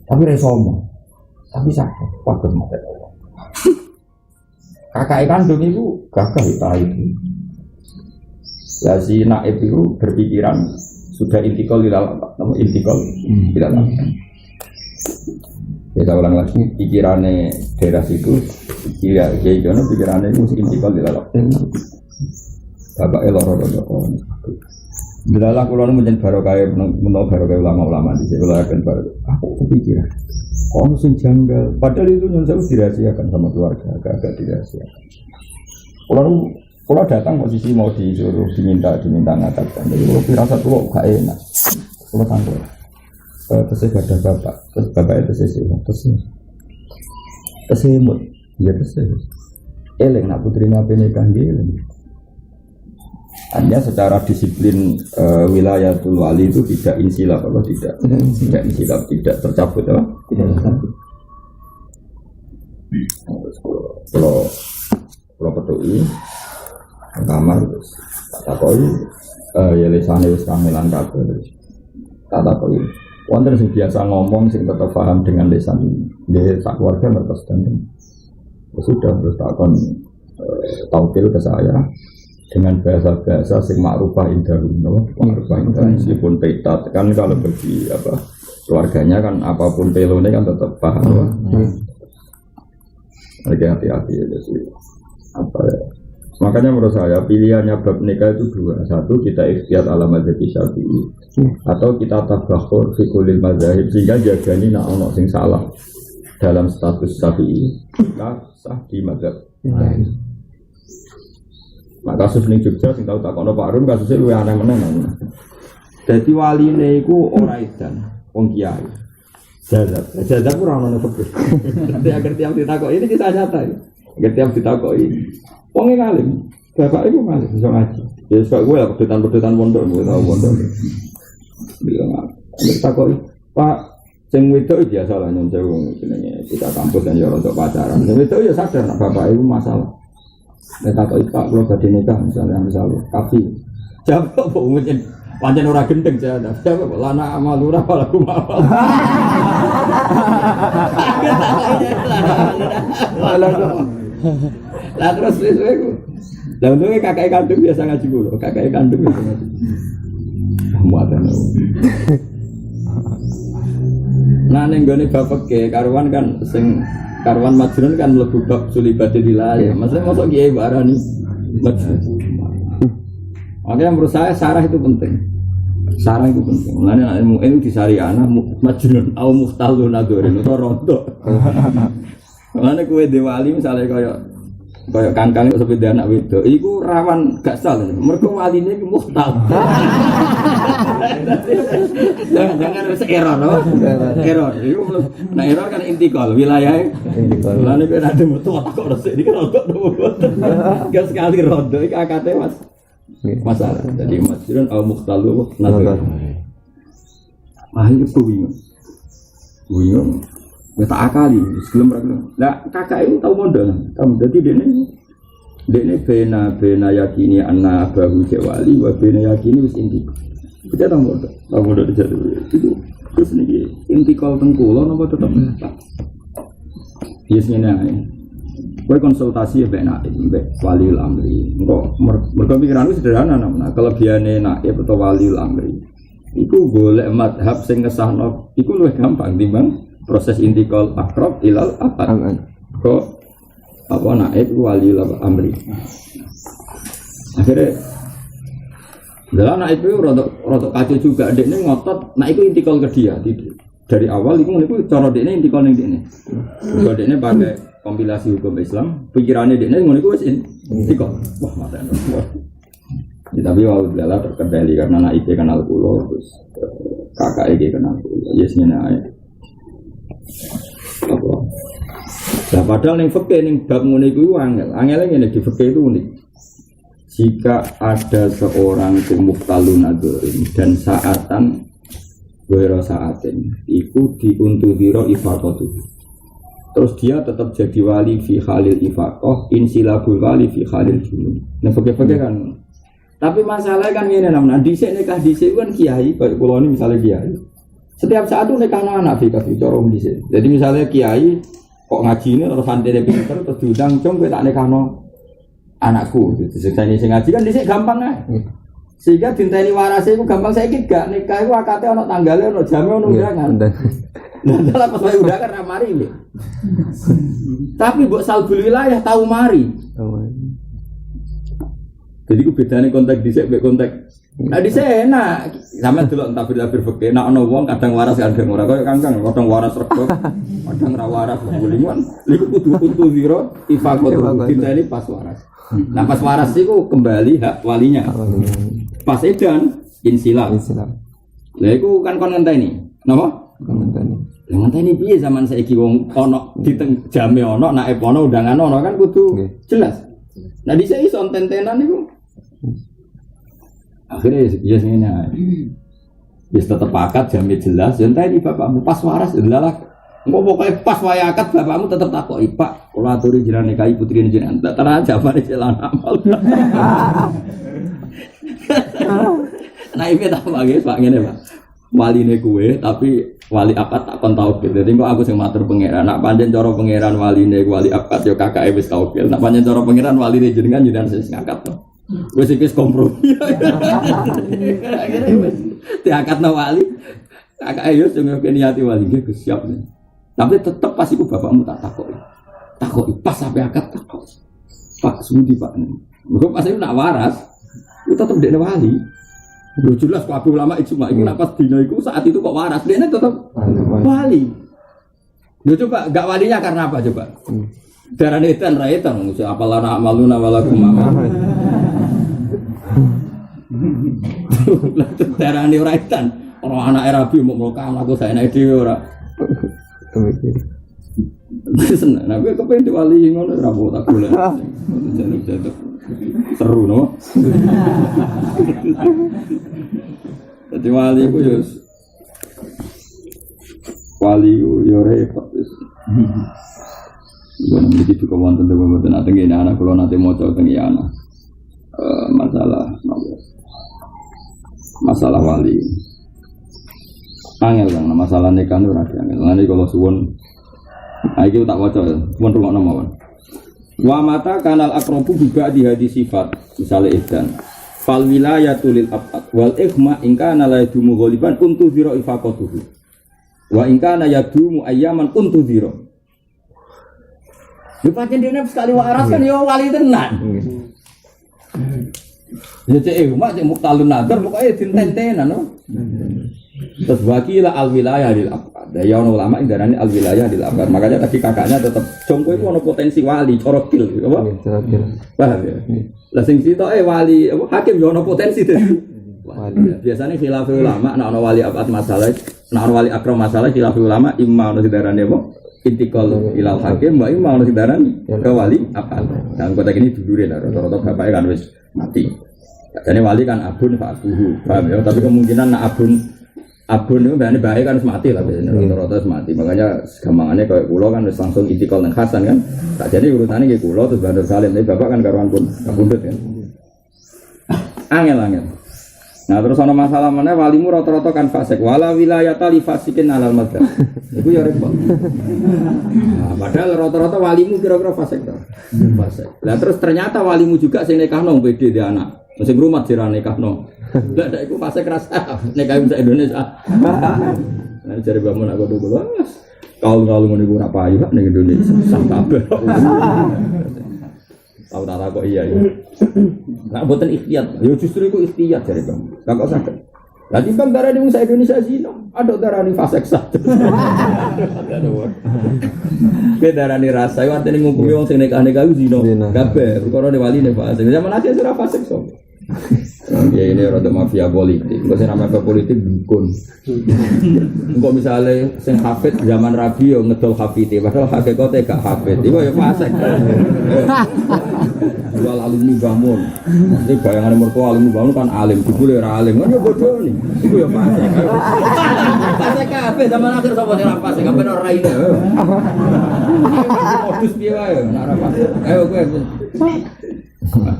Speaker 1: Tapi resomo. Tapi sadar, padha mate. Kakak kandung itu gagah itu. Lah si naib itu berpikiran sudah intikal di dalam kita ulang lagi pikirannya daerah situ kiai jono pikirannya itu intikal di dalam bapak elor Bilalah kalau menjadi barokah menolak barokah ulama-ulama di sini akan barokah. Aku kepikiran, kalau sing janggal, padahal itu yang saya dirahasiakan sama keluarga, agak dirahasiakan. Kalau datang posisi mau disuruh diminta ngatakan, jadi kalau firasat lo gak enak, kalau tangguh, terus ada bapak, terus bapak itu terus imut, ya terus eleng nak putrinya penikah dia. Hanya secara disiplin wilayatul wali itu tidak insilaf atau tidak insilaf, tidak tercabut apa? Tidak tercabut. Kalau petui kamar terus tak tahu ya lesane wis kamelan kabeh. Tak tahu. Wonten sing biasa ngomong sing tetap paham dengan lesan dia sak keluarga ngertos dan sudah terus takon taukil ke saya dengan bahasa-bahasa sing ma'rufah indahu, ma'rufah indahu meskipun peta kan kalau bagi apa keluarganya kan apapun pelone kan tetap paham. Hati-hati ya sih. Apa ya? Makanya menurut saya pilihannya bab nikah itu dua. Satu kita ikhtiyat ala mazhab Syafi'i atau kita tabakhur fi kulli mazahib sehingga jagani nak ono sing salah dalam status Syafi'i kita sah di mazhab lain. Nah kasus ning Jogja sing tau takono Pak Arun kasusnya luwih aneh meneh. Dadi waline iku ora edan wong kiai. Jazab ora ono fikih. Dadi agar tiap ditakoki ini kisah nyata. Agar tiap ditakoki wong ngalim, bapak iku ngalim iso ngaji. Ya sak kowe lah pedutan pondok kowe tau pondok. Bilang agar takoki Pak sing wedok biasa lah nyong sewu jenenge kita kampus kan ya untuk pacaran. Sing wedok ya sadar nek bapak iku masalah. Nek tak Pak kalau badhe nikah misalnya tapi Jawab kok mungkin pancen ora gendeng jawab. Jawab kok lana amal ora laku amal. Lah terus wis ku. Lah untungnya kakak kandung biasa ngaji kulo, kakak kandung biasa ngaji. Muatan. Nah ning gone bapak karuan kan sing karuan majnun kan mlebu bab sulibatil wilayah. Maksudnya mosok kiai barani majnun. Makanya menurut saya sarah itu penting. Sarah itu penting. Mulanya ilmu itu disari anak majnun au muhtalun adoren itu rontok. Mulanya kue dewali misalnya kayak kangkang itu seperti anak wedok, itu rawan gak salah. Mereka walinya itu muhtal. Jangan harus error, no? Error. Nah error kan intikal wilayah. Intikal. Mulanya kue ada mutu otak kok resik ini kan rontok dong. Gak sekali rontok. Ini akadnya mas. Masalah. Jadi masjidun al muhtalu nazar. Ah ini bingung. Kita akali sebelum mereka. Nah kakak itu tahu modal. Jadi dia bena yakini anak bahu jawali, bena yakini wis inti. Kita tahu modal jadi itu terus nih intikal tengkulo nopo tetap. Biasanya nih. Kue konsultasi ya benar, waliul amri. Mereka pikiranku sederhana, nah kelebihannya naib atau waliul amri. Iku boleh madhab sing ngesahno, iku lebih gampang timbang proses intikal akrab ilal akad. Kok apa naib waliul amri. Akhirnya, dalam naib itu rotok kacau juga. Dekne ngotot, nah itu intikal ke dia. Dari awal itu cara dekne intikal ning dekne. Kalau dekne pakai kompilasi hukum Islam, pikirannya dia ngono iku wis intikal. Wah, mata enak. Ya, tapi alhamdulillah terkendali karena anak itu kenal kula terus kakak iki kenal kula. Yes ngene ae. Apa? Lah padahal ning fikih ning bab ngono iku angel. Angele ngene di fikih itu unik. Jika ada seorang sing muhtalun adzurin dan saatan wira saatin, iku diuntudiro ifaqatu. Terus dia tetap jadi wali fi khalil ifaqah, insilabul wali fi khalil junun. Nah, pakai kan. Tapi masalahnya kan ini namanya dhisik nikah dhisik kan kiai, kayak kula ini misalnya kiai. Setiap saat tuh nikah anak fi kasih cara dhisik. Jadi misalnya kiai kok ngaji ini terus santri pinter terus diundang cung kowe tak nikahno anakku gitu. Sing ngaji kan dhisik gampang ae. Sehingga dinteni warase iku gampang saiki gak nikah iku akate ana tanggale ana jame ana undangan. Nah, pas saya udah kan ramari ini. Tapi buat salbul wilayah tahu mari. Jadi ku bedane konteks dhisik mbek konteks. Nah dhisik enak. Sampeyan delok entah fikih nek ana wong kadang waras kadang ora kaya kangkang, kadang waras rego, kadang ra waras gulingan. Iku kudu untu zero ifaqatu dinteni pas waras. Nah pas waras iku kembali hak walinya. Pas edan insilab. Lah iku kan kon ngenteni. Napa? Ngenteni piye zaman saiki wong ana di jame ana naib ana undangan ana kan kudu jelas. Nah dhisik iso tentenan niku. Akhirnya ya ngene ae. Wis tetep akad jame jelas, ya enteni bapakmu pas waras ndalah. Engko pokoke pas wae akad bapakmu tetep takoki, Pak, kula aturi jenengan nikahi putrine jenengan. Tak terang jawabane celan amal. Nah iki tak panggil Pak ngene, Pak. Waline kuwe tapi wali akad tak kon tauhid. Dadi kok aku sing matur pangeran. Nak pancen cara pangeran waline wali akad yo kakake wis tauhid. Nak pancen cara pangeran waline jenengan sing ngangkat to. Wis iki kompromi. Diangkatno wali. Kakake yo sing niati wali nggih Gus siap. Tapi tetep pas iku bapakmu tak takoki. Takoki pas sampai akad takoki. Pak sudi Pak. Mergo pas iku nak waras, itu tetep dekne wali. Udah jelas kabeh ulama ijma iku nak pas dina iku saat itu kok waras, dia tetap wali. Yo coba gak walinya karena apa coba? Darane edan ra edan, apalana amaluna walakum amal. Darane ora edan, ora anak Rabi mau mlokang aku saenake dhewe ora. Seneng, nah gue kepengen wali ngono ora mau tak golek. Jatuh. Seru no. Jadi wali ku yo wali yo repot wis. Bukan begitu kawan teman-teman nanti gini anak kalau nanti mau coba tinggi anak masalah masalah wali. Angel kan masalah nikah itu ora angel. Nanti kalau suwun iki tak waca ya, mun rungokno mawon. Wa mata kanal akrobu juga di hadis sifat, misalnya ihdan. Fal wilayatu lil abad wal ikhma in kana la yadumu ghaliban kuntu zira ifaqatuhu. Wa in kana yadumu ayyaman kuntu zira. Yo pancen dene sekali waras kan yo wali tenan. Ya cek mak cek muktalun nazar pokoke dinten-tenan no. Terus wakilah al wilayah lil abad. Ya ono ulama indarane al wilayah lil abad. Makanya tadi kakaknya tetap jongko itu ono potensi wali corokil apa? Paham ya? Lah sing sitoke wali apa hakim yo ono potensi dadi wali. Biasane khilaf ulama nek ono wali abad masalah, nek ono wali akram masalah khilaf ulama imma ono sidarane apa? Intikal ilal hakim wa imma ono sidarane ke wali abad. Nah kota ini dulure lah rata-rata bapake kan wis mati. Jadi wali kan abun fa'buhu, paham ya? Tapi kemungkinan nak abun itu berarti baik kan mati lah biasanya rata-rata mati. Makanya gampangannya kayak kulo kan langsung intikal nang Hasan kan. Tak jadi urutannya kayak kulo terus Bandar Salim, tapi bapak kan karuan pun kabundut kan. Angel. Nah terus ada masalah mana walimu rata-rata kan fasik. Wala wilayata li fasikin alal madzhab. Itu ya repot. Nah, padahal rata-rata walimu kira-kira fasik ta. Fasik. Lah terus ternyata walimu juga sing nikahno PD di anak. Masih rumah jirane nikahno. Lah nek iku fasik rasa nikah bisa Indonesia. Nah jare bangun aku dulu. Kalau ngene iku ora payu ning Indonesia sah kabeh. Tahu tak kok iya ya. Nak boten ikhtiyat. Ya justru iku ikhtiyat jare Bang. Lah kok saged. Lah timbang darane wong Indonesia zina, ada darane fasik sah. Darane rasa yo artine ngukumi wong sing nikah-nikah zina. Kabeh perkara waline fasik. Zaman aja ora fasik so. Ya ini rada mafia politik. Kok sing mafia politik dukun. Engko misale sing hafid zaman Rabi yo ngedol hafite, padahal hakikate gak hafid. Iku ya fasik. Jual alumni bangun. Ini bayangan mertua alumni bangun kan alim, dibule ora alim. Kan yo bodoh nih. Iku ya fasik. Fasik kabeh zaman akhir sapa sing ra fasik, kabeh ora raine. Modus piye wae nek ora fasik. Ayo kowe.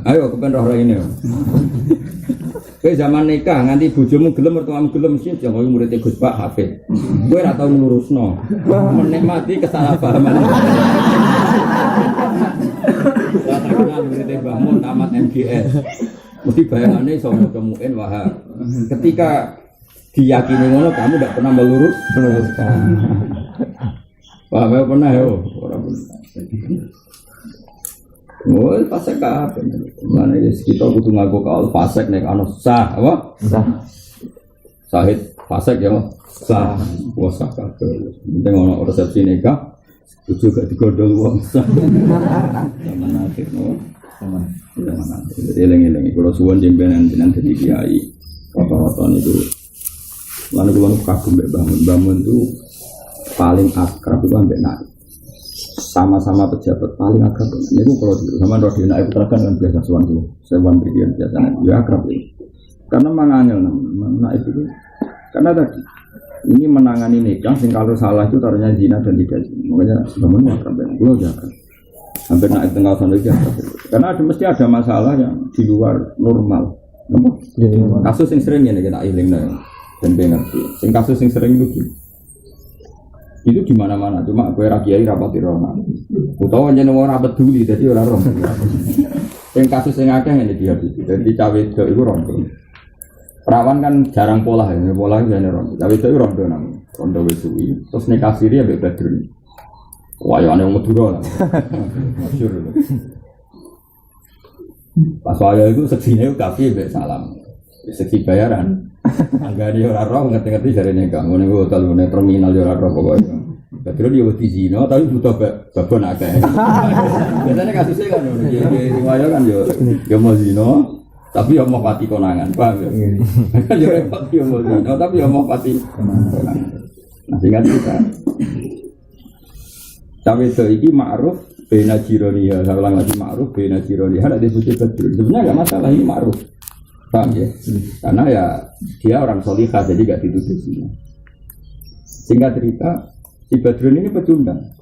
Speaker 1: Ayo kepen roh ini. Kowe zaman nikah nganti bojomu gelem mertuamu gelem sih jangan murid Gus Pak Hafid. Kowe ora tau nglurusno. Menikmati kesalahpahaman. Kenal murid Mbah Mun tamat MGS. Mesti bayangane iso maca muin wahab. Ketika diyakini ngono kamu tidak pernah meluruskan. Paham ya pernah yo, ora pernah. Oh, fasek apa? Mana kita butuh ngaku kau fasek nek anu sah apa? Sah. Sahid fasek ya, sah. Wah sah kabeh. Penting ono resepsi nikah, bojo gak digondol wong sah. Zaman akhir no. Zaman akhir. Eleng-eleng kula suwun jenengan dadi kiai. Rata-rata niku. Lan kula kagum mbek bangun itu paling akrab itu ambek nak. Sama-sama pejabat paling akrab. Ini pun kalau dulu sama Rodina itu terangkan dengan biasa suan dulu. Sewan berikan biasa. Ya akrab ini. Karena mangangil nama itu. Karena tadi ini menangani nikah. Sing kalau salah itu taruhnya zina dan tidak zina. Makanya sebenarnya akrab. Pulau jaga. Hampir naik tengah sana juga. Karena mesti ada masalah yang di luar normal. Kasus yang sering ini kita iling dan ngerti. Sing kasus yang sering itu di mana-mana, cuma gue rakyai rapati rona. Utawa jeneng ora peduli, jadi ora rom. Yang kasus yang akeh ini dia itu, dan di cawe itu rom. Perawan kan jarang pola ya, pola itu rom. Cawe itu rondo nang, rondo wesui. Terus nikah siri ya bedrun. Wah, yang ada Madura lah, masyur. Pas waya itu seksinya itu kafe salam, seksi bayaran. Angga dia orang roh ngerti-ngerti dari nikah, mau nih hotel, mau nih terminal dia orang roh pokoknya. Betul dia buat zina, tapi butuh babon akeh. Biasanya kasusnya kan, dia riwayat kan dia mau zina, tapi dia mau pati konangan, paham ya? Kan dia repot dia mau zina, tapi dia mau pati konangan. Nah sehingga kita, cawe itu iki ma'ruf bena jironiha, saya ulang lagi ma'ruf bena jironiha, ada disebut betul. Sebenarnya nggak masalah ini ma'ruf. Paham ya? Karena ya dia orang solihah jadi gak dituduh zina. Singkat cerita, si Badrun ini pecundang.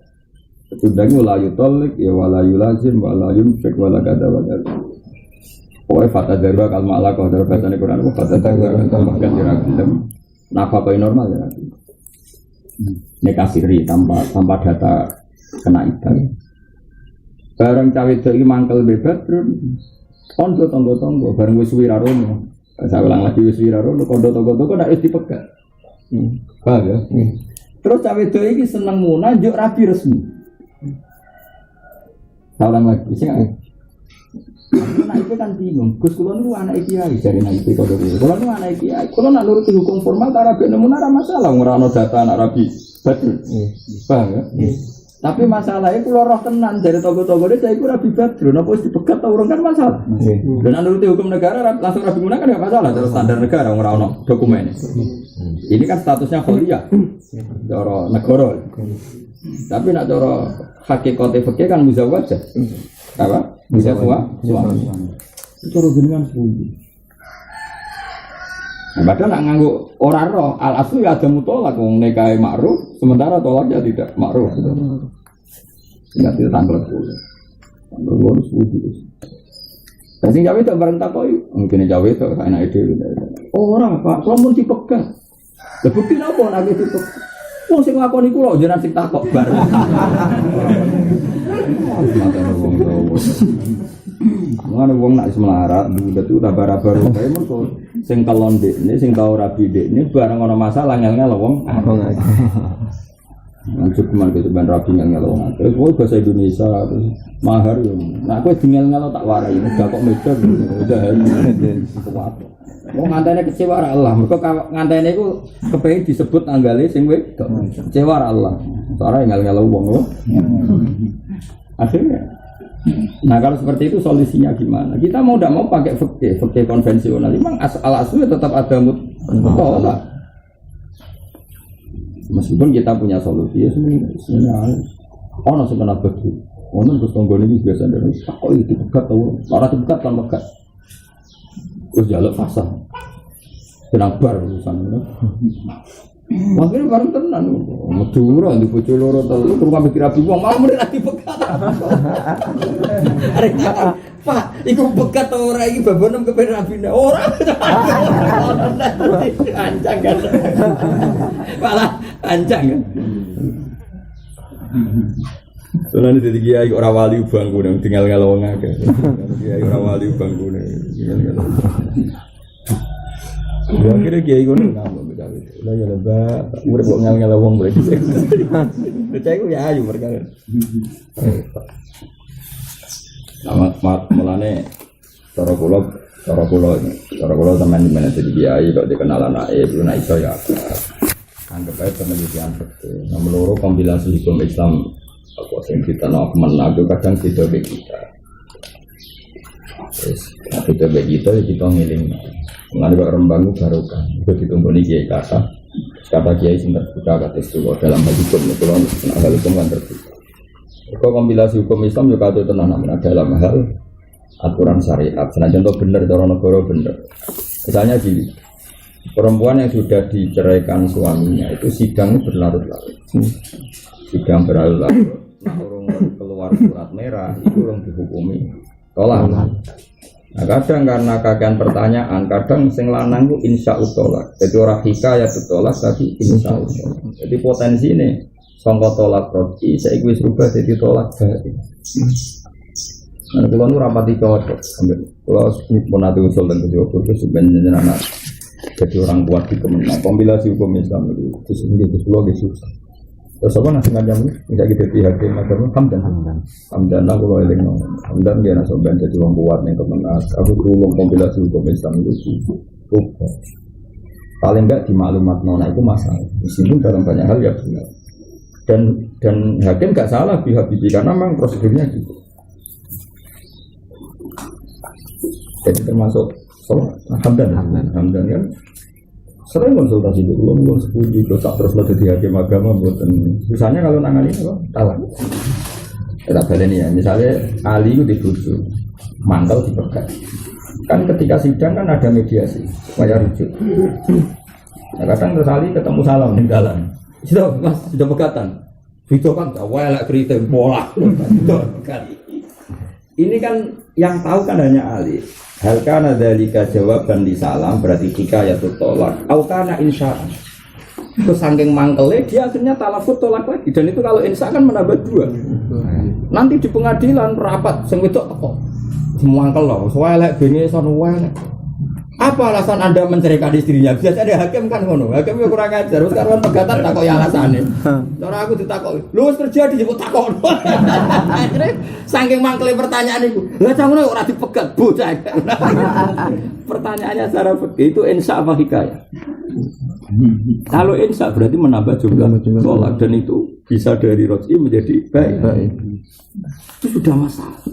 Speaker 1: Pecundangnya wala yutolik, ya wala yulazim, wala yumsik, wala kada. Pokoknya fata darwa kalau malah kau darwa bahasa Quran kau fata darwa kalau makan diragam. Nafkah kau normal ya. Nekasiri tanpa data kena iddah. Barang cawe itu ini mangkel bebas terus tonggo bareng wis wirarono. Saya ulang lagi wis wirarono kondo nak wis dipegat. Paham ya? Terus cawe itu ini seneng munah juk rabi resmi. Saya ulang lagi sih anak itu kan bingung. Gus kula niku anak kiai jare anak itu kondo. Kula niku anak kiai. Kula nak nuruti hukum formal ta rabi nemu ora masalah ora ono data anak rabi. Betul. Paham ya? Tapi masalahnya kalau roh tenan dari togo-togo dia saya kira rabi badrun, apa wis dipegat atau urung kan masalah. Dan nuruti hukum negara langsung rabi guna kan enggak masalah, terus standar negara ora ono dokumen. Ini kan statusnya kholiyah. Cara negara. Tapi nak cara hakikate fikih kan muzawwaj. Apa? Bisa tua, suami. Itu jenengan pundi. Padahal nak nganggo ora roh al asli ada mutolak wong nikahe ma'ruf sementara tolaknya tidak ma'ruf. Enggak tidak tanggal 10. Tanggal 10. Sing jawe itu bareng takoki, mungkin jawe itu ana ide. Ora, Pak, kula mun dipegat. Lah bukti napa nek dipegat? Wong sing ngakoni kula jenengan sing takok bareng. Mana wong nak semelarat, budak itu tabar-tabar. Saya mereka sing kalon dekne, sing tau rabi dekne, barang ono masalah ngel-ngel wong. Cukuman gitu ben rabi ngel-ngel wong. Terus kowe bahasa Indonesia mahar yo. Nah kowe ngel-ngel tak warai, udah kok meter udah kuat. Wong ngantene kecewa Allah. Mergo ngantene iku kepengin disebut tanggale sing wedok. Kecewa Allah. Soale ngel-ngel wong lho. Akhirnya nah kalau seperti itu solusinya gimana? Kita mau tidak mau pakai fikih konvensional. Memang al-aslu tetap ada mutolak. Meskipun kita punya solusi, sebenarnya ono sebenarnya begitu. Ono terus tonggol ini biasa dari kok itu pegat atau orang dipegat kan pegat. Terus jaluk fasah. Senang bar urusan itu. Makanya bareng tenan, Madura di bojo loro telu rumah mikir rabi wong malah mrene lagi pegat. Pak, iku pegat ora iki babonem kepen rabine. Ora. Ancang kan. Malah ancang kan. Soalnya jadi kiai ora wali bangkune tinggal-tinggal wong akeh. Kiai ora wali bangkune. Ya kira kiai ngono ngambek beda itu. Lah ya lebah, urip kok ngel-ngel wong boleh dhisik. Percaya ku ya ayu mereka. Nama mulane cara kula teman di mana jadi kiai kok dikenal anake itu nek iso ya. Anggap ae penelitian betul. Nomor loro kompilasi hukum Islam apa sing kita nak menago kadang beda kita. Wis, kita begitu kita ngiling. Mengenai Pak Rembang itu barokah, itu ditumpuni kiai kata kiai sing terbuka kata itu dalam hal hukum, kalau hal hukum kan terbuka. Kalau kompilasi hukum Islam juga ada tenang dalam hal aturan syariat. Senajan contoh benar, orang negara benar. Misalnya gini, perempuan yang sudah diceraikan suaminya itu sidang berlarut-larut. Sidang berlarut-larut, orang keluar surat merah itu orang dihukumi tolak. Nah kadang karena kakean pertanyaan, kadang sing lanang itu insya'u tolak. Jadi orang hikayat tolak tapi insya'u tolak. Jadi potensi ini sangka tolak roti, saya wis rubah jadi tolak dari. Nah kalau nu rapati cocok, kalau pun ada usul dan kejauhan itu sebenarnya anak jadi orang kuat di kemenang. Kompilasi hukum Islam itu sendiri itu susah. Terus apa nasi macam ini? Bisa kita lihat di macam Hamdan lah kalau eling Hamdan dia nasi ben jadi orang kuat yang kemenang. Aku tolong kompilasi hukum Islam itu susah. Paling enggak di maklumat nona itu masalah. Meskipun dalam banyak hal ya benar. Dan hakim enggak salah bihabibi karena memang prosedurnya gitu. Jadi termasuk Hamdan kan. Sering konsultasi dulu, belum sepuji, tak terus lo jadi hakim agama buatan. Misalnya kalau nangani apa? Talak. Tak balik ya. Misalnya Ali itu dibujuk, mantel dipegat. Kan ketika sidang kan ada mediasi supaya rujuk. Nah, kadang terus Ali ketemu salam di dalam. Sudah mas, sudah pegatan. Video kan, wah lah cerita bola. Ini kan yang tahu kan hanya Ali. Hal kana dzalika jawaban di salam berarti hikayatut tolak. Au kana insya. Terus saking mangkele dia akhirnya talafut tolak lagi dan itu kalau insya kan menambah 2. Nanti di pengadilan rapat sing wedok teko. Mangkel lho, soalnya bengi sono wae. Apa alasan Anda menceraikan istrinya? Biasa ada hakim kan ngono. Hakimnya kurang ajar. Terus karuan pegatan takok ya alasannya. Cara aku ditakok. Lu wis terjadi jebuk takok. Akhirnya saking mangkele pertanyaan iku. Lah ngono ora dipegat bocah. Pertanyaannya secara fikih itu insya apa hikayah? Kalau insya berarti menambah jumlah tolak dan itu bisa dari roj'i menjadi baik. Itu sudah masalah.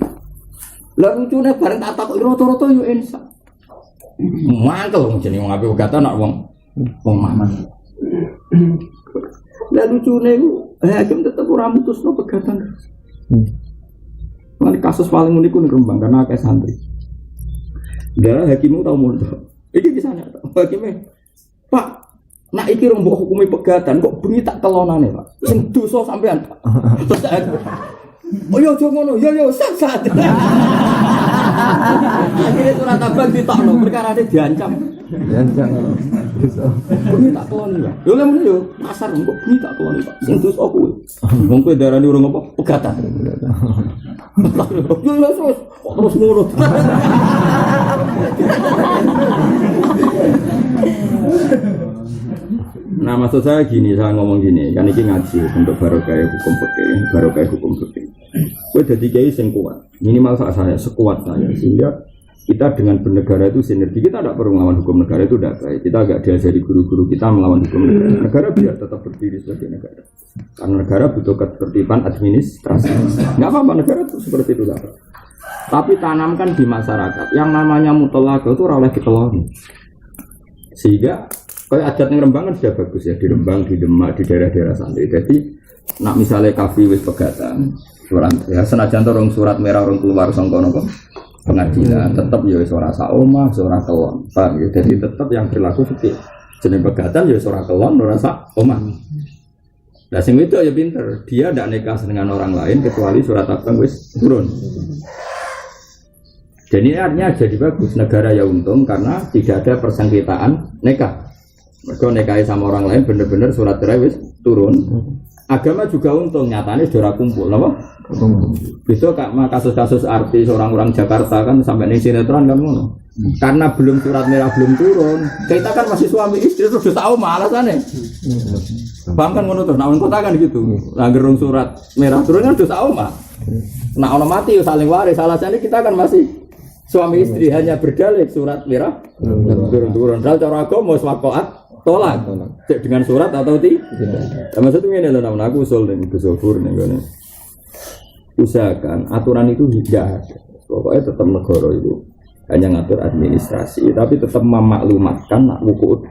Speaker 1: Lah lucunya bareng tak takok roto-roto yo insya. Mangkel wong jenenge wong apik pegatan nak wong maman. Lah lucune iku hakim tetep ora mutusno pegatan. Mane kasus paling unik ning Rembang karena akeh santri. Lah hakimmu tau mondok. Iki kisahnya hakime. Pak, nak iki rong mbok hukumi pegatan kok bengi tak kelonane, Pak. Sing dosa sampean, Pak. Terus oh yo aja ngono, yo sat. Akhirnya surat abang ditokno perkara dia diancam. Bengi tak keloni, Pak. Yo lemu yo pasar kok bengi tak keloni, Pak. Sing dosa kowe. Wong kowe darani urung apa pegatan. Yo terus ngono. Nah maksud saya gini, saya ngomong gini, kan ini ngaji untuk barokah hukum fikih. Kowe dadi kiai sing kuat, minimal saya sekuat saya sehingga kita dengan bernegara itu sinergi. Kita tidak perlu melawan hukum negara itu tidak baik. Kita agak diajari guru-guru kita melawan hukum negara. Negara biar tetap berdiri sebagai negara. Karena negara butuh ketertiban administrasi. Nggak apa-apa negara itu seperti itu lah. Tapi tanamkan di masyarakat yang namanya mutolak itu oleh diteloni. Sehingga kayak adat yang Rembang kan sudah bagus ya, di Rembang, di Demak, di daerah-daerah santri. Jadi nak misalnya kafi wis pegatan, surat ya senajan orang surat merah orang keluar sangkono kok pengadilan, tetap ya suara saomah, suara kelon, paham ya. Jadi tetap yang berlaku seperti jenis pegatan ya suara kelon, suara saomah. Nah sing itu ya pinter, dia tidak nikah dengan orang lain kecuali surat abang wis turun. Jadi artinya jadi bagus, negara ya untung karena tidak ada persengketaan nikah. Mereka nikahi sama orang lain bener-bener surat cerai wis turun. Agama juga untung, nyatanya sudah kumpul, apa? Itu kasus-kasus artis orang-orang Jakarta kan sampai ning sinetron kan ngono. Karena belum surat merah belum turun, kita kan masih suami istri terus tahu alasannya. Bang kan ngono terus, nah kota kan gitu. Langgerung surat merah turun kan sudah tahu mah. Nah ono mati saling waris, alasannya kita kan masih suami istri hanya berdalih surat merah turun-turun. Dal cara agama wakoat tolak dengan surat atau tidak. Maksudnya ini loh namanya aku usul nih besofur nih kan. Usahakan aturan itu tidak ada. Pokoknya tetap negara itu hanya ngatur administrasi, tapi tetap memaklumatkan nak hukum.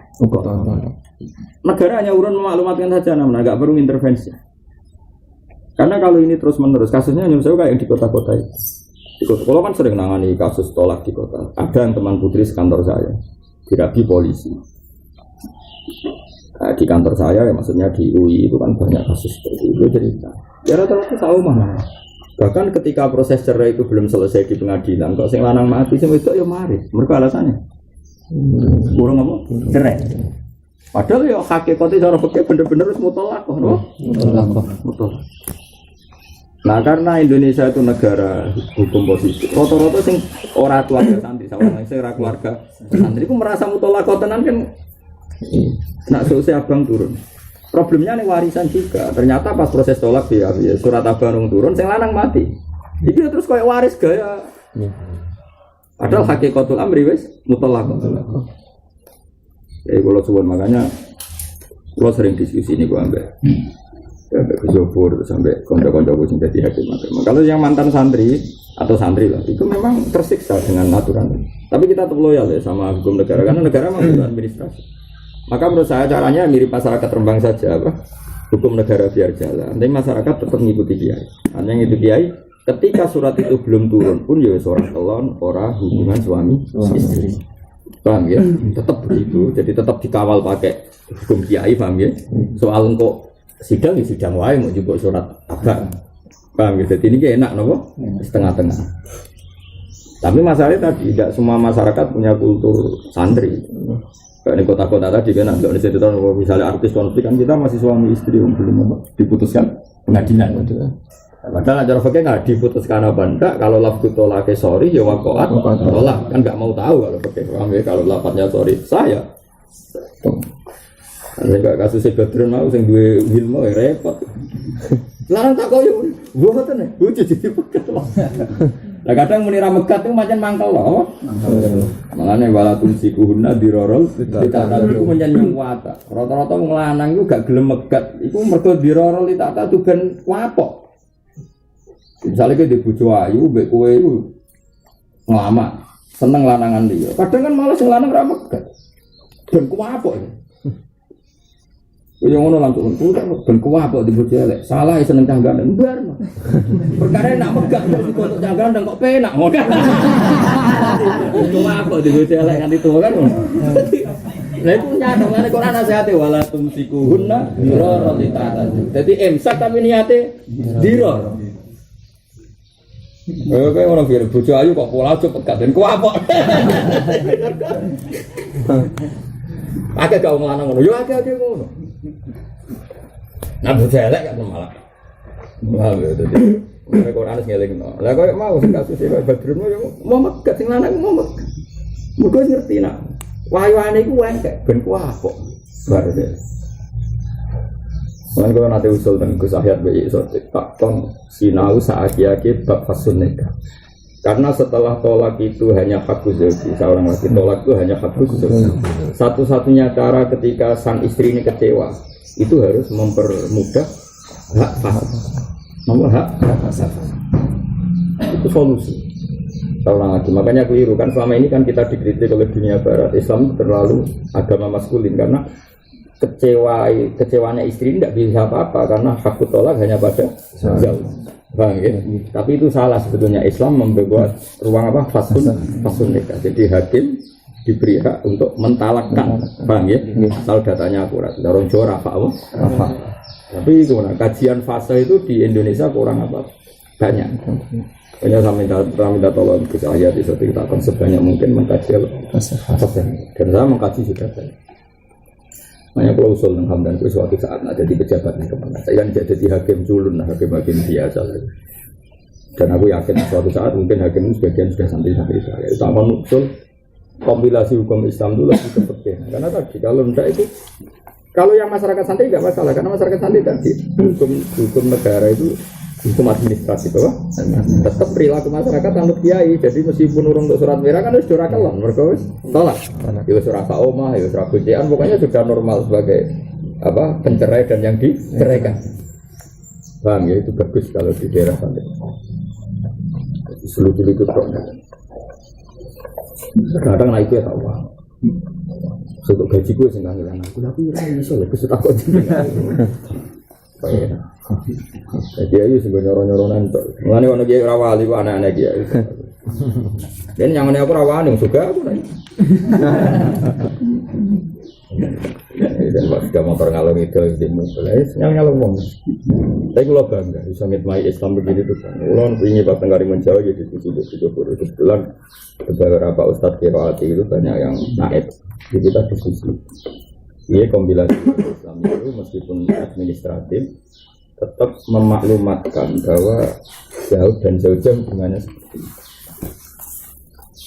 Speaker 1: Negara hanya urun memaklumatkan saja, namanya nggak perlu intervensi. Karena kalau ini terus menerus kasusnya hanya misalnya kayak yang di kota-kota itu. Di kota, kalau kan sering nangani kasus tolak di kota. Ada yang teman putri sekantor saya dirabi polisi. Nah, di kantor saya ya maksudnya di UI itu kan banyak kasus seperti itu cerita. Ya rata-rata tahu mana. Bahkan ketika proses cerai itu belum selesai di pengadilan, kok sing lanang mati sing wedok ya mari. Mereka alasannya kurang apa? Cerai. Padahal ya hakikate cara fikih bener-bener wis mutlak kok, no? Mutlak. Nah, karena Indonesia itu negara hukum positif. Rata-rata sing ora keluarga santri, sawang sing ora keluarga santri iku merasa mutlak tenan kan. Nak selesai abang turun. Problemnya nih warisan juga. Ternyata pas proses tolak ya surat abang turun, sing lanang mati. Iki terus kayak waris gaya. Padahal hakikatul amri wis mutlak. Kalau suwun makanya kalau sering diskusi ini gua ambek. Ya ambek kejobur sampai konco-konco sing dadi hakim. Kalau yang mantan santri atau santri lah, itu memang tersiksa dengan aturan. Tapi kita tetap loyal ya sama hukum negara karena negara memang administrasi. Maka menurut saya caranya mirip masyarakat Rembang saja, apa? Hukum negara biar jalan. Tapi masyarakat tetap mengikuti kiai. Hanya ngikuti kiai. Ketika surat itu belum turun pun ya seorang kelon, orang hubungan suami istri. Paham ya? Tetap begitu. Jadi tetap dikawal pakai hukum kiai, paham ya? Soal engkau sidang ya sidang wae mau jupuk surat abang. Paham ya? Jadi ini enak nopo? Setengah-tengah. Tapi masalahnya tadi tidak semua masyarakat punya kultur santri. Kayak di kota-kota tadi kan ada di situ misalnya artis konflik kan kita masih suami istri yang belum diputuskan pengadilan. Padahal acara fakir nggak diputuskan apa enggak. Kalau lafzu tolak sorry ya wakoat tolak kan nggak mau tahu kalau fakir kalau lafadznya sorry saya. Ada kasus Badrun mau sing duwe ilmu repot. Larang tak koyo mboten bojo jadi pegat. Lah kadang muni ra megat itu macam mangkel lho. Makane wala tumsikuhunna dirorol ditata iku menyang wata. Rata-rata wong lanang iku gak gelem megat. Iku mergo dirorol ditata tu ben wapok. Misale ki di bojo ayu mbek kowe iku nglamak, seneng lanangan liya. Kadang kan malah sing lanang ra megat. Ben kuwapok. Yo ngono langsung ben kuwapok di bojo elek. Salah seneng tanggane mbar. Perkara nak megat untuk tanggane ndang kok penak ngono. Kuwapok di bojo elek nganti tuwa kan. Lah itu nyata ngene Quran nasihate wala tumsikuhunna diror ditata. Dadi imsak tapi niate diror. Kayak orang kira bojo ayu kok pola aja pegat dan kuwapok. Akeh kau nglanang ngono, yo akeh ngono. Nah bojo elek kan malah. Wah lho dadi. Nek ora anes ngelingno. Lah koyo mau sing kasus e Badrun yo mau megat sing lanang mau megat. Mugo ngerti nak. Wayuane iku engkek ben kuwapok. Bar deh. Lan kalau nanti usul dan Gus Ahyad bayi sotik tak ton sinau saaki-aki bab fasun nikah. Karena setelah tolak itu hanya hak zauji, seorang laki tolak itu hanya hak zauji. Satu-satunya cara ketika sang istri ini kecewa itu harus mempermudah hak fasad. Nomor hak fasad. Itu solusi. Seorang lagi. Makanya keliru kan selama ini kan kita dikritik oleh dunia barat. Islam terlalu agama maskulin karena kecewanya istri tidak bisa apa-apa karena hak tolak hanya pada zauj. Bang, ya? Tapi itu salah sebetulnya. Islam membuat ruang apa? Fasun nikah. Jadi hakim diberi hak untuk mentalakkan. Bang, ya? Asal datanya akurat. Dorong Jawa rafa. Tapi itu kajian fase itu di Indonesia kurang apa? Banyak. Hanya saya minta tolong ke saya di suatu kita akan sebanyak mungkin mengkaji fase. Dan saya mengkaji sudah banyak. Makanya kalau usul dan hamdan itu suatu saat nak jadi pejabat nih kemana? Saya kan jadi hakim culun, hakim biasa lagi. Dan aku yakin suatu saat mungkin hakim itu sebagian sudah santri-santri saya. Itu apa usul kompilasi hukum Islam dulu lebih penting. Karena tadi kalau tidak itu, kalau yang masyarakat santri tidak masalah karena masyarakat santri tadi hukum negara itu hukum administrasi bahwa tetap perilaku masyarakat anut kiai. Jadi meskipun urung untuk surat merah kan harus surat kelon, mereka tolak. Itu surat omah, itu surat kucian, pokoknya sudah normal sebagai apa pencerai dan yang diceraikan. Paham ya, itu bagus kalau di daerah sana. Seluruh itu kok. Kadang naik ya tahu. Untuk gaji gue sih nggak ngilang aku, tapi ini soalnya kesukaan jadi ayo sebenarnya nyoron-nyoronan tuh. Mengenai orang dia rawali, anak-anak dia. Dan yang mana aku rawani, suka aku nih. Dan pas motor ngalung itu di mulai, ngalung ngomong. Tapi kalau bangga, bisa ngitmai Islam begini tuh. Ulun ingin batang Karimun Jawa jadi itu kebetulan beberapa ustadz qiraati itu banyak yang naib. Jadi kita diskusi. Iya kombinasi Islam itu meskipun administratif tetap memaklumatkan bahwa jauh dan jauh-jauh hubungannya seperti itu.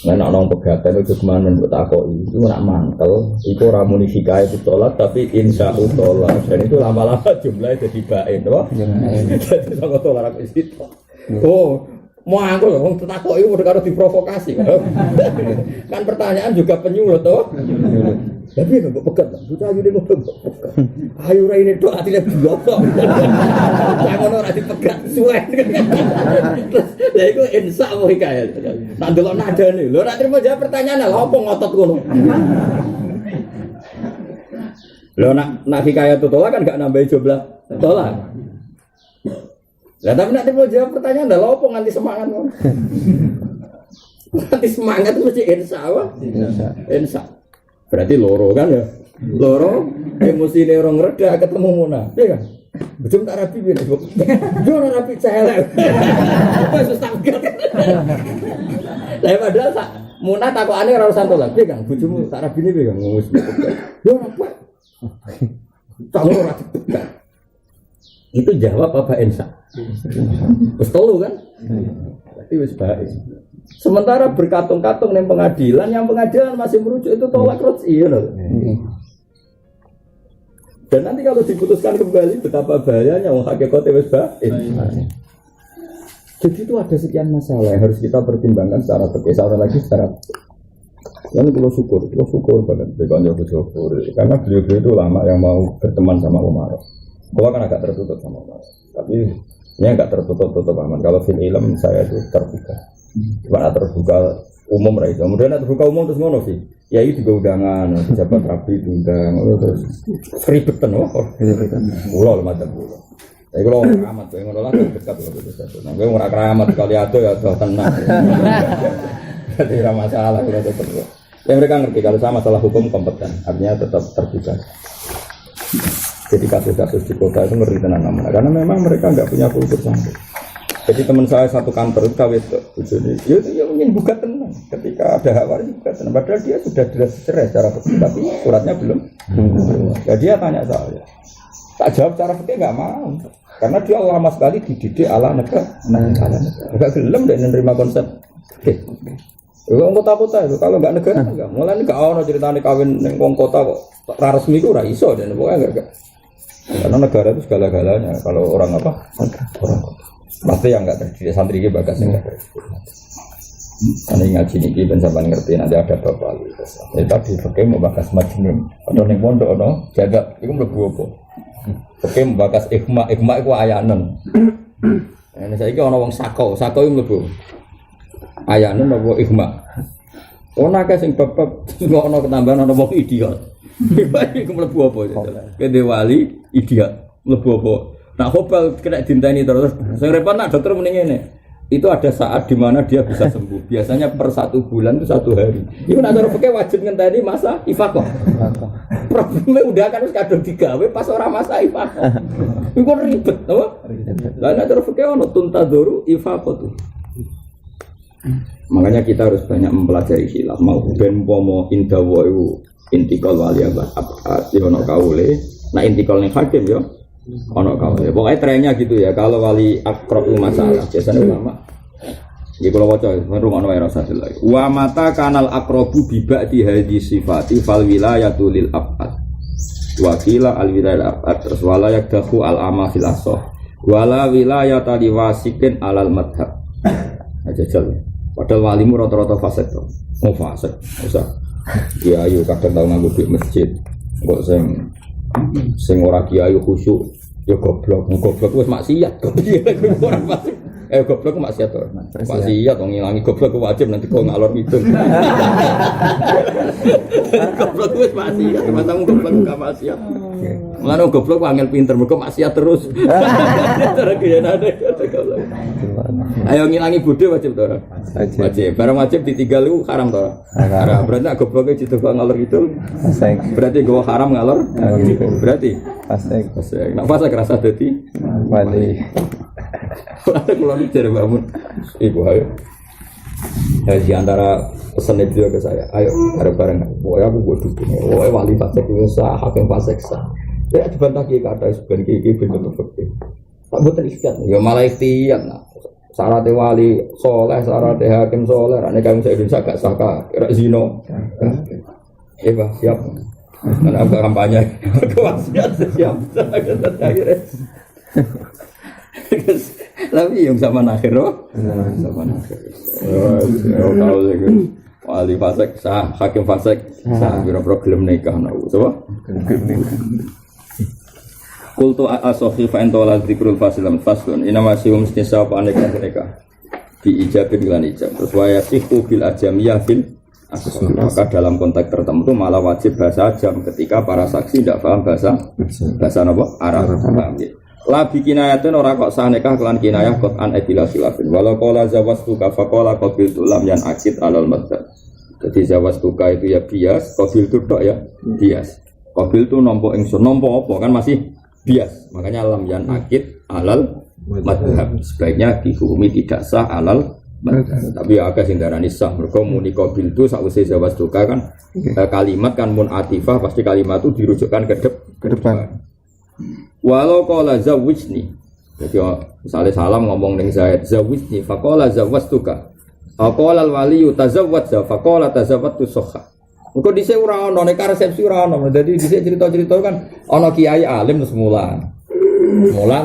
Speaker 1: Nah, orang pegatan itu kemana buat aku itu nak mantel, itu ramuni hikayat itu tolak tapi insya Allah tolak dan itu lama-lama jumlahnya jadi baik, toh? Jadi sangat tolak itu. Oh, mau aku loh, takut itu udah harus diprovokasi kan pertanyaan juga penyulut, toh? Tapi nggak pegat lah, buta aja dia nggak pegat. Ayo ini doa tidak biasa. Jangan orang dipegat, suai. Lah itu insya Allah hikayat. Tak delok nada nih, lo nanti mau jawab pertanyaan lah, apa ngotot kono? Lo nak hikayat itu tolak kan nggak nambahin jumlah tolak. Lah tapi nanti mau jawab pertanyaan lah, apa nganti semangat kono? Nganti semangat itu mesti insya Allah. Insya. Berarti loro kan ya, loro emosi ini orang reda ketemu Mona, ya kan? Betul tak rapi bina, jual rapi saya lah. Apa susah enggak? Lah padahal sak munah takokane ora urusan tolak piye Kang bojomu tak rabine piye Kang ngomong yo ora kuat tahu ora ditekan itu jawab apa Ensa wis telu kan berarti wis baik sementara berkatung-katung ning pengadilan yang pengadilan masih merujuk itu tolak rotsi ya lho. Dan nanti kalau diputuskan kembali betapa bahayanya wong hakikate wis baik. Jadi itu ada sekian masalah yang harus kita pertimbangkan secara terpisah lagi secara. Lalu kalau syukur banget dengan syukur karena beliau itu lama yang mau berteman sama Umar. Kalau kan agak tertutup sama Umar, tapi ini agak tertutup aman. Kalau film ilm saya itu terbuka, cuma terbuka umum raih. Kemudian terbuka umum terus ngono sih. Ya itu juga undangan, pejabat rapi diundang, terus keribetan, pulau macam pulau. Tapi kalau orang keramat, kalau ngono lah dekat kalau itu satu. Nah, kalau orang keramat kali ada ya sudah tenang. Jadi tidak masalah kalau tetap. Tapi mereka ngerti kalau sama masalah hukum kompeten, artinya tetap terbuka. Jadi kasus-kasus di kota itu ngeri tenang namanya, karena memang mereka nggak punya kultur sampai. Jadi teman saya satu kantor itu kawin itu ingin buka tenang. Ketika ada hak waris buka tenang. Padahal dia sudah jelas cerai secara fikih, tapi suratnya belum. Ya dia tanya saya. Tak jawab secara fikih nggak mau, karena dia lama sekali dididik ala negara. Nggak gelem dan menerima konsep. Kalau kota-kota itu kalau nggak negara nggak. Mulai nggak ono ceritanya kawin neng kota kok resmi itu raiso dan pokoknya nggak. Karena negara itu segala-galanya. Kalau orang apa? Orang kota. Pasti yang enggak terdidik santri iki bagas enggak terdidik. Ane ngaji niki ben sampean ngerti nanti ada bapak lu. Ya tadi fikih mau bagas majnun. Ada ning pondok ono jagat iku mlebu apa? Fikih mau bagas ikhma iku ayanen. Nek saiki ana wong sako iku mlebu. Ayanen apa ikhma? Ono akeh sing bab ono ketambahan ana wong idiot. Iku mlebu apa? Kene wali idiot mlebu apa? Nah, khobal kena dinteni terus. Saya repot nak dokter mending ini. Itu ada saat di mana dia bisa sembuh. Biasanya per 1 bulan itu 1 hari. Itu nak cara pakai wajib ngenteni masa ifaqah. Problemnya udah kan wis kadung digawe pas ora masa ifaqah. Iku ribet, apa? Lah nak cara pakai ono tuntaduru ifaqah tuh. Makanya kita harus banyak mempelajari khilaf. Mau ben umpama indawa iku intikal wali apa ono kaule. Nah intikal ning hakim yo ono kaule. Pokoknya trennya gitu ya. Kalau wali akrab masalah biasanya ulama. Iki kula waca rumangno wae rasa lagi. Wa mata kanal akrabu bi ba'di hadhi sifati fal wilayatu lil abad. Wa qila al wilayah abad terus wala yakdahu al ama fil asah. Wala wilayata liwasikin alal madhab. Jajal. Padahal walimu rata-rata fasik to. Mau fasik. Usah. Ya ayo kadang tau nganggo di masjid. Kok sing ora kiai khusyuk ya goblok wis maksiat kok piye ora fasik. Goblok maksiat to. Maksiat wong ngilangi goblok wajib nanti kok ngalor ngidul. Goblok wis maksiat, matamu goblok gak maksiat. Mulane goblok angel pinter mergo maksiat terus. Cara kiyenane kata goblok. Ayo ngilangi bodho wajib to ora? Wajib. Barang wajib ditinggal iku haram to ora? Haram. Berarti gobloke dicoba ngalor ngidul. Berarti gowo haram ngalor. Berarti fasik. Nek fasik rasa dadi wali. Ada keluar dari bangun, ibu ayo. Di antara pesan itu ke saya, ayo bareng-bareng. Wah aku buat dukung. Wah wali fasik itu sah, hakim fasik sah. Ya dibantah kata sebagai kiki bentuk fakir. Tak buat ikhtiar. Ya malah ikhtiar. Syaratnya wali soleh, syaratnya hakim soleh. Ane kami saya Indonesia gak sah kak. Kira zino. Iya siap. Karena aku kampanye. Kewasiat siap. Akhirnya. Tapi yang zaman akhir zaman akhir kalau wali fasik sah, hakim fasik sah, kira problem nikah coba kultu as-sahih fa intola dzikrul fasilam faslun ina masih mesti sapa nikah diijabin lan ijab terus wa yasihu bil ajamiyah fil maka dalam konteks tertentu malah wajib bahasa ajam ketika para saksi tidak paham bahasa apa Arab. La bikinayatun ora kok sah nikah kelan kinayah qat an ibila khilafin walau qala zawastuka faqala qabiltu lam yan akid alal madhab. Jadi zawastuka itu ya bias, qabiltu tok ya bias. Qabiltu nampa ingsun nampa apa kan masih bias. Makanya lam yan akid alal madhab. Sebaiknya dihukumi tidak sah alal Tapi ya agak sing darani sah mergo muni qabil tu sakwise zawastuka kan kalimat kan mun atifah pasti kalimat itu dirujukkan ke depan. Walau qala zawijni. Jadi misalnya salam ngomong ning Zaid zawijni faqala zawastuka. Faqala al-waliyu tazawwad faqala tazawwadtu sahha. Engko dhisik ora ono nek resepsi ora ono. Dadi dhisik cerita-cerita kan ana kiai alim terus mulan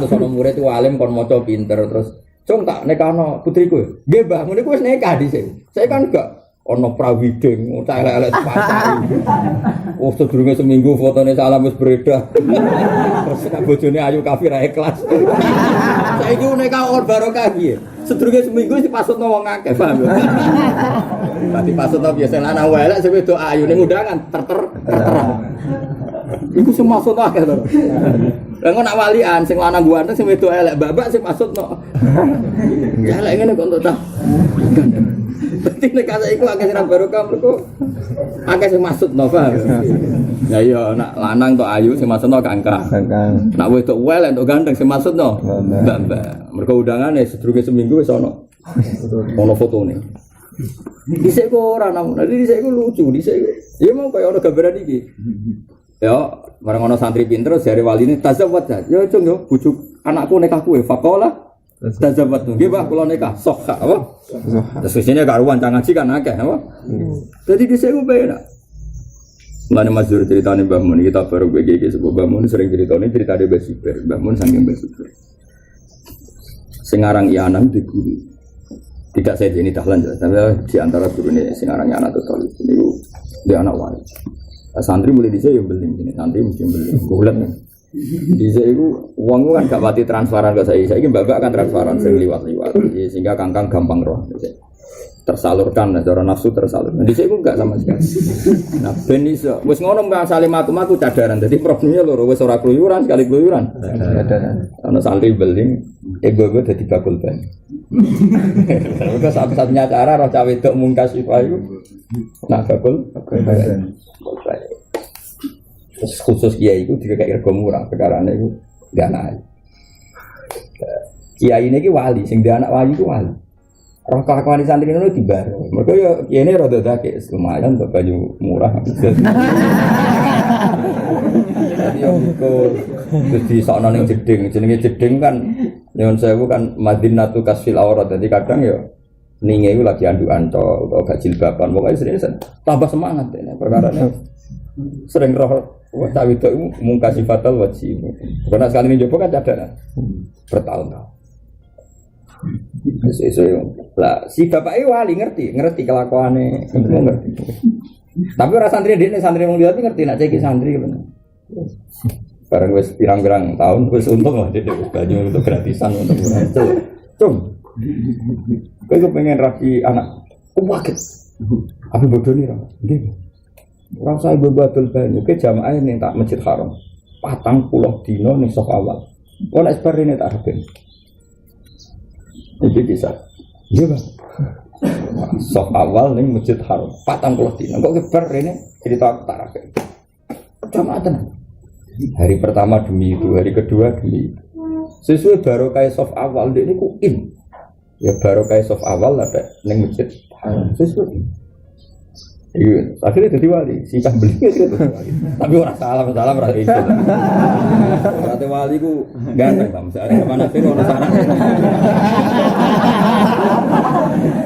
Speaker 1: terus ana murid ku alim kon maca pinter terus cung tak nekano putriku. Nggih, Mbah, ngene ku wis nikah dhisik. Saya kan enggak ana prawiding, tak elek-elek pacari. Oh, sedurunge seminggu fotone salam wis beredar. Terus nek bojone ayu kafir ra ikhlas. Saiki nikah on barokah piye? Sedurunge seminggu wis dipasutno wong akeh, paham ya? Berarti pasutno biasa lanang elek sing wedok ayu ning undangan terter. Iku sing maksud akeh to. Lah ngono nak walian sing lanang ganteng sing wedok elek babak sing maksudno. Ya elek ngene kok ta. Berarti nek kaya iku akeh sing barokah mergo akeh sing maksudno, paham. Ya iya nak lanang tok ayu sing maksudno kangkang. Nak wedok elek tok ganteng sing maksudno mbak. Mergo undangane sedurunge seminggu wis ono. Ono fotone. Dhisik kok ora nang. Dhisik iku lucu, dhisik. Ya mau kaya ono gambaran iki. Ya, bareng ana santri pinter jare waline tazawwad. Ya cung yo bujuk anakku nikah kuwe faqala tazawwad. Nggih, Pak, kula nikah. Sok apa? Terus isine karuan cang ngaji kan akeh apa? Dadi dhisik ku penak. Mulane mazur ceritane Mbah Mun kita baru iki sebab Mbah Mun sering ceritane ceritane Mbah Siber. Mbah Mun saking Mbah Siber. Sing aran Iyanan di guru. Tidak saya ini dahlan tapi di antara guru ini sing aran Anak Total niku dia anak wali. Santri mulai dhisik yo beling ini, santri mesti beling. Bulan. Dhisik iku wong kan gak pati transparan kok saiki mbak-mbak kan transparan sing liwat-liwat. Sehingga kangkang gampang roh. Tersalurkan cara nafsu tersalurkan. Dhisik iku enggak sama sekali. Nah, ben iso wis ngono mbak sale matu-matu cadaran. Dadi problemnya loro wis ora kluyuran sekali kluyuran. Cadaran. Ana santri beling, ego-ego dadi bakul ban. Mereka satu-satunya cara roh cawe wedok mungkas iku nak bakul terus khusus kiai itu juga kayak rego murah perkarane itu gak naik. Kiai ini ki wali sing dia anak wali itu wali. Roh kelakuan di santri itu tibar. Mereka yo kiai ini rada dake lumayan untuk baju murah. Jadi yo terus di sono ning jeding, jenenge jeding kan nyon sewu kan Madinatu Kasfil Aurat. Jadi kadang yo ninge iku lagi andukan to utawa gak jilbaban. Pokoke sering tambah semangat ini perkarane. Sering roh cah wedok iku mungkasi fatal wajib. Karena sekali ini coba kan cadaran bertahun-tahun. Lah si bapake wali ngerti kelakuane, ngerti. Tapi ora santri ndekne santri wong liya ngerti nek ceki santri bener. Bareng wis pirang-pirang tahun wis untung lah dhek banyu untuk gratisan untuk orang itu. Cung. Kowe pengen rapi anak. Waket. Apa bodoh ni ra? Nggih. Ora usah bebatul banyu ke jamaah ning tak Masjid Haram. 40 dina ning sok awal. Ora separene tak arep. Iki bisa. Iya, Bang. Sok awal ning Masjid Haram 40 dina. Kok kebar rene cerita tak arep. Jamaah tenan. Hari pertama demi itu, hari kedua demi itu. Sesuai barokah sof awal ini ku in. Ya barokah sof awal ada ning Masjid Haram. Sesuai. Iya, akhirnya jadi wali, sikap beli itu wali. Tapi orang salam rasa itu. Rata wali ku ganteng, Bang. Misalnya kemana sih orang sana.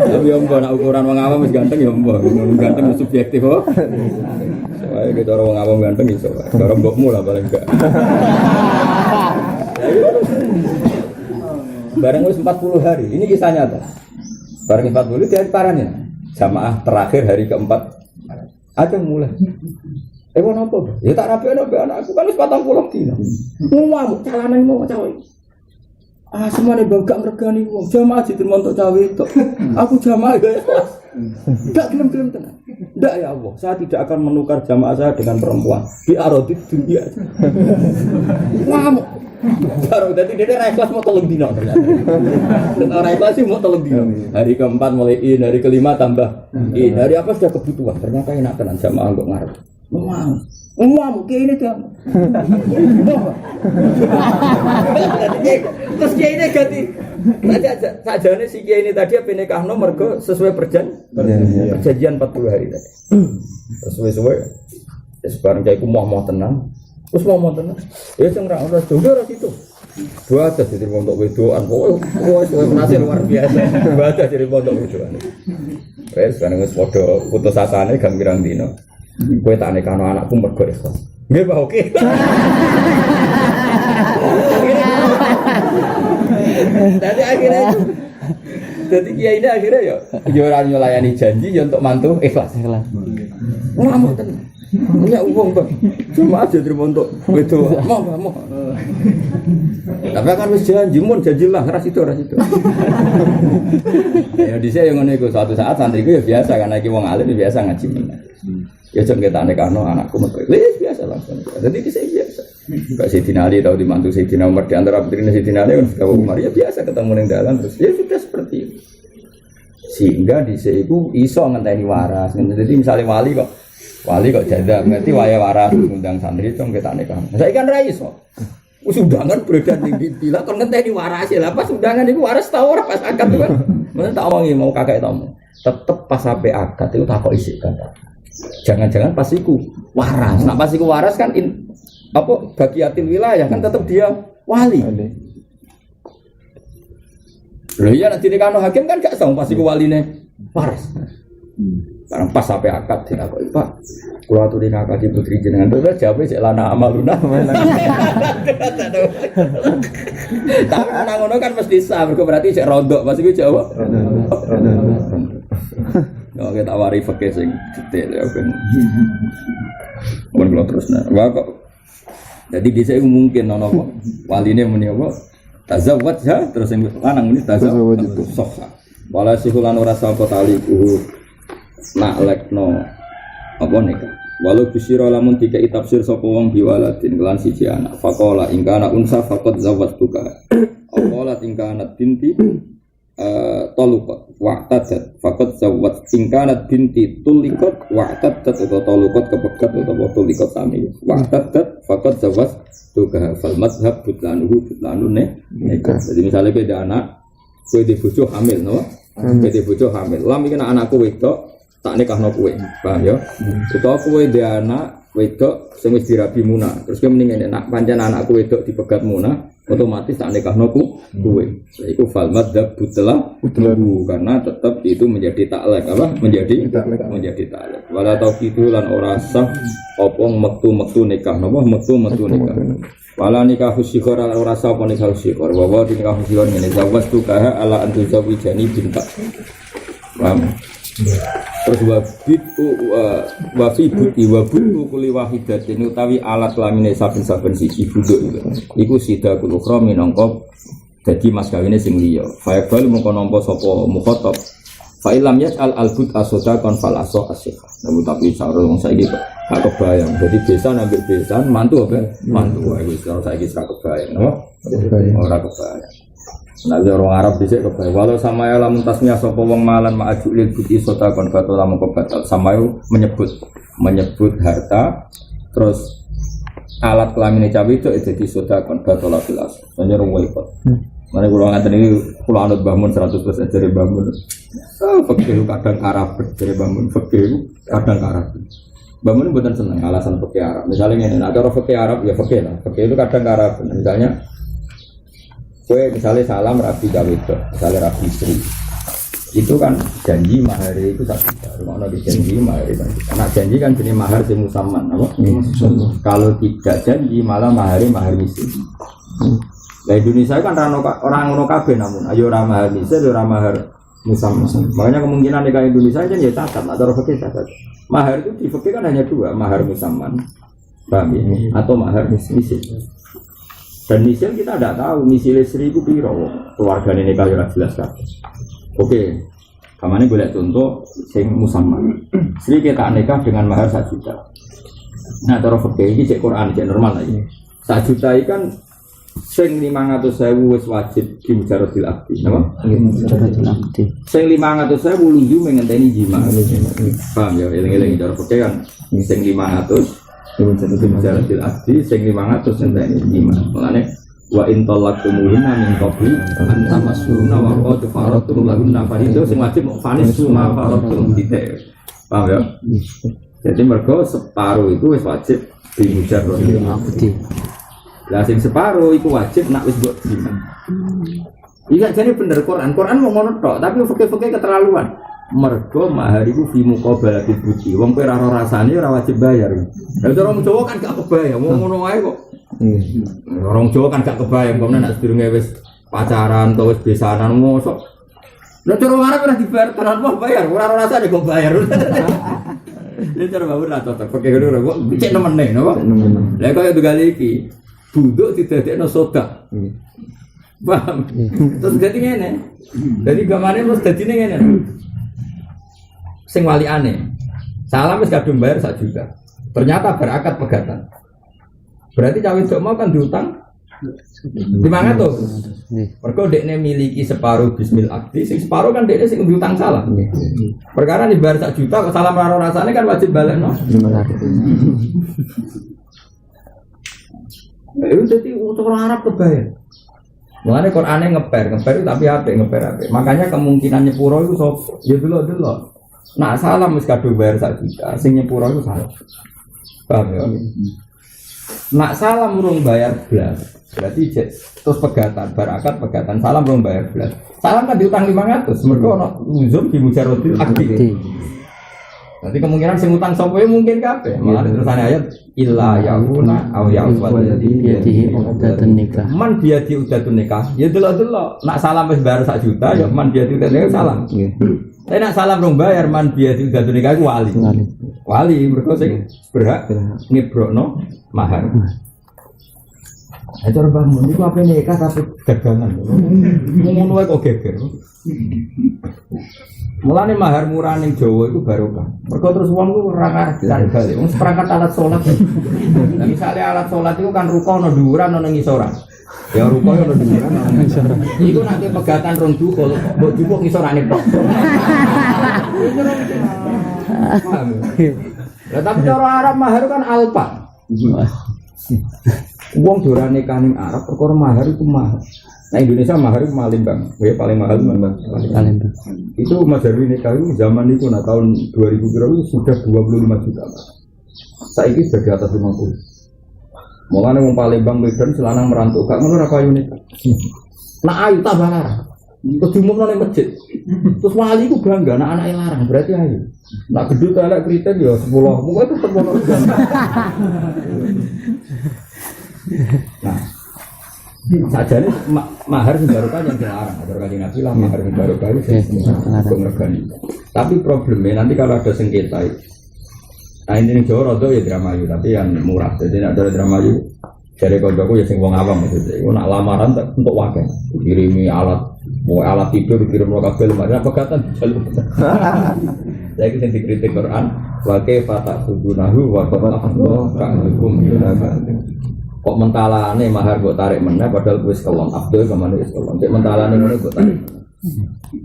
Speaker 1: Tapi om nak ukuran wong awam wis ganteng ya mbok. Ganteng subjektif kok. Soale kita orang wong awam ganteng iso. Karo mbokmu lah paling enggak. Bareng wis 40 hari. Ini kisah nyata. Bareng 40 dia parane. Jamaah terakhir hari keempat ada mulai. Mau apa? Ya tak rapi anakku kan wis 40 dina. Ngomong calanan mau cawe. Semua nih bangga mergani wong. Jamaah diterima untuk cawe itu. Aku jamaah ya. Enggak gelem-gelem tenan. Enggak ya Allah, saya tidak akan menukar jamaah saya dengan perempuan. Di arodit dunia. Ngamuk. Baru tadi dia ikhlas mau 3 dina ternyata. Orang ikhlas sih mau 3 dina. Hari keempat mulai in, hari kelima tambah in. Hari apa sudah kebutuhan. Ternyata enak tenan jamaah kok ngarep. Memang Mungkin ini tuh. Terus kiai ini ganti. Sajane si kiai ini tadi apa nikahno mergo sesuai perjanjian 40 hari tadi. Sesuai. Sekarang kiai ku mau tenang. Terus mau tenang. Ya sing ra ora juga ora situ. Dua atas jadi pondok wedoan. Pokoknya menasih luar biasa. Dua atas jadi pondok wedoan. Wes kan wis padha putus asane gambirang dino. Kowe tak nekano anakku mergo ikhlas. Nggih, Pak, oke. Jadi akhirnya itu jadi kiai ini akhirnya ya ora nyelayani janji ya untuk mantu ikhlas. Ngomong tenan. Punya uang Bang. Cuma aja terima untuk itu. Mau. Tapi kan wis janjilah ras itu. Ya dhisik yang ngene iku suatu saat santriku ya biasa karena iki wong alim biasa ngaji meneh. Ya jeng kita nekano anakku metu. Wis biasa langsung. Jadi dhisik biasa. Mbak Sidina Ali tahu dimantu Sidina Umar di antara putrine Sidina Ali kan Sidina Umar ya biasa ketemu ning dalan terus ya sudah seperti itu. Sehingga dhisik iku iso ngenteni waras. Jadi misalnya wali kok janda ngerti waya waras ngundang santri cung kita nikah. Saiki kan ra iso. Wis undangan beredar tinggi lah kon ngenteni waras lah pas undangan iku waras ta ora pas akad kan. Men tak omongi mau kakek tamu. Tetep pas sampai akad itu tak kok isik kan. Jangan-jangan pas iku waras. Nah pas iku waras kan bagiatil wilayah kan tetep dia wali. Lho iya nek dinikahno hakim kan gak sah pas iku waline waras. Barang pas sampai akad dinakoki, Pak. Kula aturi ngakadi putri jenengan terus jawabe sik lana amaluna. Tapi ana ngono kan mesti sah, berarti sik rondok pas iku jawab. Yo kita wari fikih sing detail ya ben. Mun kula terusna. Wah kok. Jadi dhisik mungkin ana apa? Waline muni apa? Tazawwaj ya terus sing lanang ini tazawwaj itu sah. Wala sihulan ora sapa taliku nak lekno apa nikah walau bisira lamun dikai tafsir sapa wong biwaladin lan siji anak faqala ing kana unsa faqad zawwatuka aqala ing kana binti taluqat wa'tadat faqad zawwat ing kana binti tuliqat wa'tadat atau taluqat kepegat atau tuliqat sami wa'tadat faqad zawwatuka fal madhhab butlanune nikah. Jadi misalnya beda anak kowe di bojo hamil no kowe di bojo hamil lam iki anakku wedok tak nikahno kowe, paham ya? Utawa kowe dhe anak wedok sing wis dirabi munah. Terus kowe mending nek pancen anakku wedok dipegat munah, otomatis tak nikahno kowe. Iku fal madzhab butla karena tetap itu menjadi taklek apa? Menjadi taklek. Wala tauqidu lan ora sah apa metu nikah napa metu nikah. Wala nikah husyikor ora sah apa nikah husyikor. Wa nikah husyikor ngene zawwas tukaha ala antu zawijani bintak. Paham? Terus wafibuti kuli wahidatin utawi alat lamine saben-saben siji buduk iku sida kulukra minangka dadi mas kawine sing liya fa bal mongko nampa sapa mukhatab fa ilam yas'al albut asoda kon fal aso asyikh namun tapi cara wong saiki gak kebayang dadi besan ambek besan mantu apa mantu wae wis saiki ora kebayang ora kebayang. Nah, orang Arab dhisik kebae. Walau samaya lamun tasmiyah sapa wong malan ma'aju lil buti sota kon batal lamun kebatal. Samayu menyebut harta terus alat kelamine cawe itu dadi sota kon batal filas. Sanjur wekot. Mane kula ngaten iki kula anut Mbah Mun 100% jare Mbah Mun. Fikih kadang Arab jare Mbah Mun fikih kadang Arab. Mbah Mun mboten seneng alasan fikih Arab. Misalnya ngene, nek cara fikih Arab ya fikih lah. Fikih itu kadang Arab. Misalnya kowe misalnya salam rabi kawedok, misalnya rabi istri, itu kan janji mahar itu 1 juta. Rumah di janji mahar itu. Anak janji kan jenis mahar semusaman, apa? Kalau tidak janji malah mahar miskin. Nah Indonesia kan orang ngono kabeh namun, ayo orang mahar miskin, orang mahar musaman. Makanya kemungkinan nikah Indonesia kan ya cacat, atau fikih cacat. Mahar itu di fikih kan hanya 2, mahar musaman, paham ya? Atau mahar miskin. Dan misil kita tidak tahu misil 1.000 piro keluarga ini kalau jelas kan. Oke, kamane boleh contoh sing musamman. Sri kita nikah dengan mahar 1 juta. Nah, cara fikih iki cek Quran cek normal lagi. 1 juta iki kan sing 500.000 wis wajib di mujaradil abdi, napa? Mujaradil abdi. Sing 500.000 lunju mengenteni jima. Paham ya? Eling-eling cara fikih kan sing 500 Jaratil Abdi sing 500 enteni iman. Mulane wa in talaqtumuhunna min qabli an tamassuhunna wa qad faradtum lahunna fariidah sing wajib fanis suma faradtum titik. Paham ya? Jadi mergo separuh itu wis wajib dimujarratil Abdi. Lah sing separuh iku wajib nak wis mbok iman. Iya jadi bener Quran mau ngono tok, tapi fikih-fikih keterlaluan. Mergo mahar iku fi muqabalati budi. Wong kowe ora rasane ora wajib bayar. Lah orang Jawa kan gak kebayang, wong ngono wae kok. Orang Jawa kan gak kebayang, pemene nek sedurunge wis pacaran atau wis besanan mosok. Lah cara Arab ora dibayar, tenan mau bayar, ora rasane kok bayar. Dia cara bawa rata tak pakai kedua kok cek nemene napa? Lah kaya begal iki. Buduk didadekno sodak. Paham? Terus dadi ngene. Dadi gamane terus dadine ngene. Sing wali aneh. Salam wis kadung bayar 1 juta. Ternyata berakad pegatan. Berarti cawe sok mau kan diutang 500. Mergo dekne miliki separuh bismil akdi, sing separuh kan dekne sing diutang salam. Perkara dibayar 1 juta kok salam karo rasane kan wajib balekno 500. Itu jadi untuk orang Arab kebayang. Mulane Qur'ane ngeper tapi apik ngeper. Makanya kemungkinan nyepuro itu sop ya delok. Nak salam wis kadung bayar 1 juta, sing nyepuro itu salah. Paham ya? Nak salam urung bayar blas. Berarti terus pegatan, barakat pegatan salam urung bayar blas. Salam kan diutang 500, mergo ono uzum di mujarratil akdi. Nanti kemungkinan sing utang sapa mungkin kabeh. Malah terusane ayat illa yauna aw ya'fal bihi uqdatun nikah. Man biadi uqdatun nikah. Ya delok-delok. Nak salam wis bayar 1 juta ya man biadi uqdatun nikah salam. Tapi nak salam rong bayar man biadi uqdatun nikah iku wali. Wali mergo sing berhak ngebrokno mahar. Aja ora bangun iku ape nikah tapi dagangan. Ngono wae kok geger. Mulane mahar murah ning Jawa itu barokah. Mergo terus wong ku ora ngarep balik. Wong seperangkat alat salat. Lah misale alat salat itu kan ruko ono dhuwuran ono ngisoran. Ya ruko ono dhuwuran ono ngisoran. Iku nek pegatan rong dukul, mbok jupuk ngisorane tok. Lah tapi cara Arab mahar kan alfa. Wong doran nikah ning Arab perkara mahar itu mahal. Nah Indonesia mahar itu Palembang, ya paling mahal mana? Palembang. Itu Mas Darwin nikah itu zaman itu, nah tahun 2000 kira itu sudah 25 juta. Saiki sudah di atas 50. Mulane wong Palembang Medan selanang merantau, gak ngono ra kayu nikah. Nak ayu tambah larang. Terus diumumno ning masjid. Terus wali ku bangga anak-anake larang, berarti ayu. Nak gedhe elek kriten ya 10. Pokoke tetep ono. Nah, saja nih mahar barokah yang dilarang. Barokah yang Nabi lah mahar barokah itu mengregani. Tapi problemnya nanti kalau ada sengketa, nah ini Jawa rodo ya dramayu, tapi yang murah. Jadi nak ada dramayu dari koncoku ya sing wong awam maksudnya. Aku nak lamaran untuk wakil, kirimi alat, mau alat tidur kirim lo kabel, makanya pegatan jalur. Saya kisah dikritik Quran, wakil fatah subunahu, wakil fatah hukum kok mentalane mahar mbok tarik meneh padahal wis kelon Abdul kemana wis kelon cek mentalane ngene mbok tarik.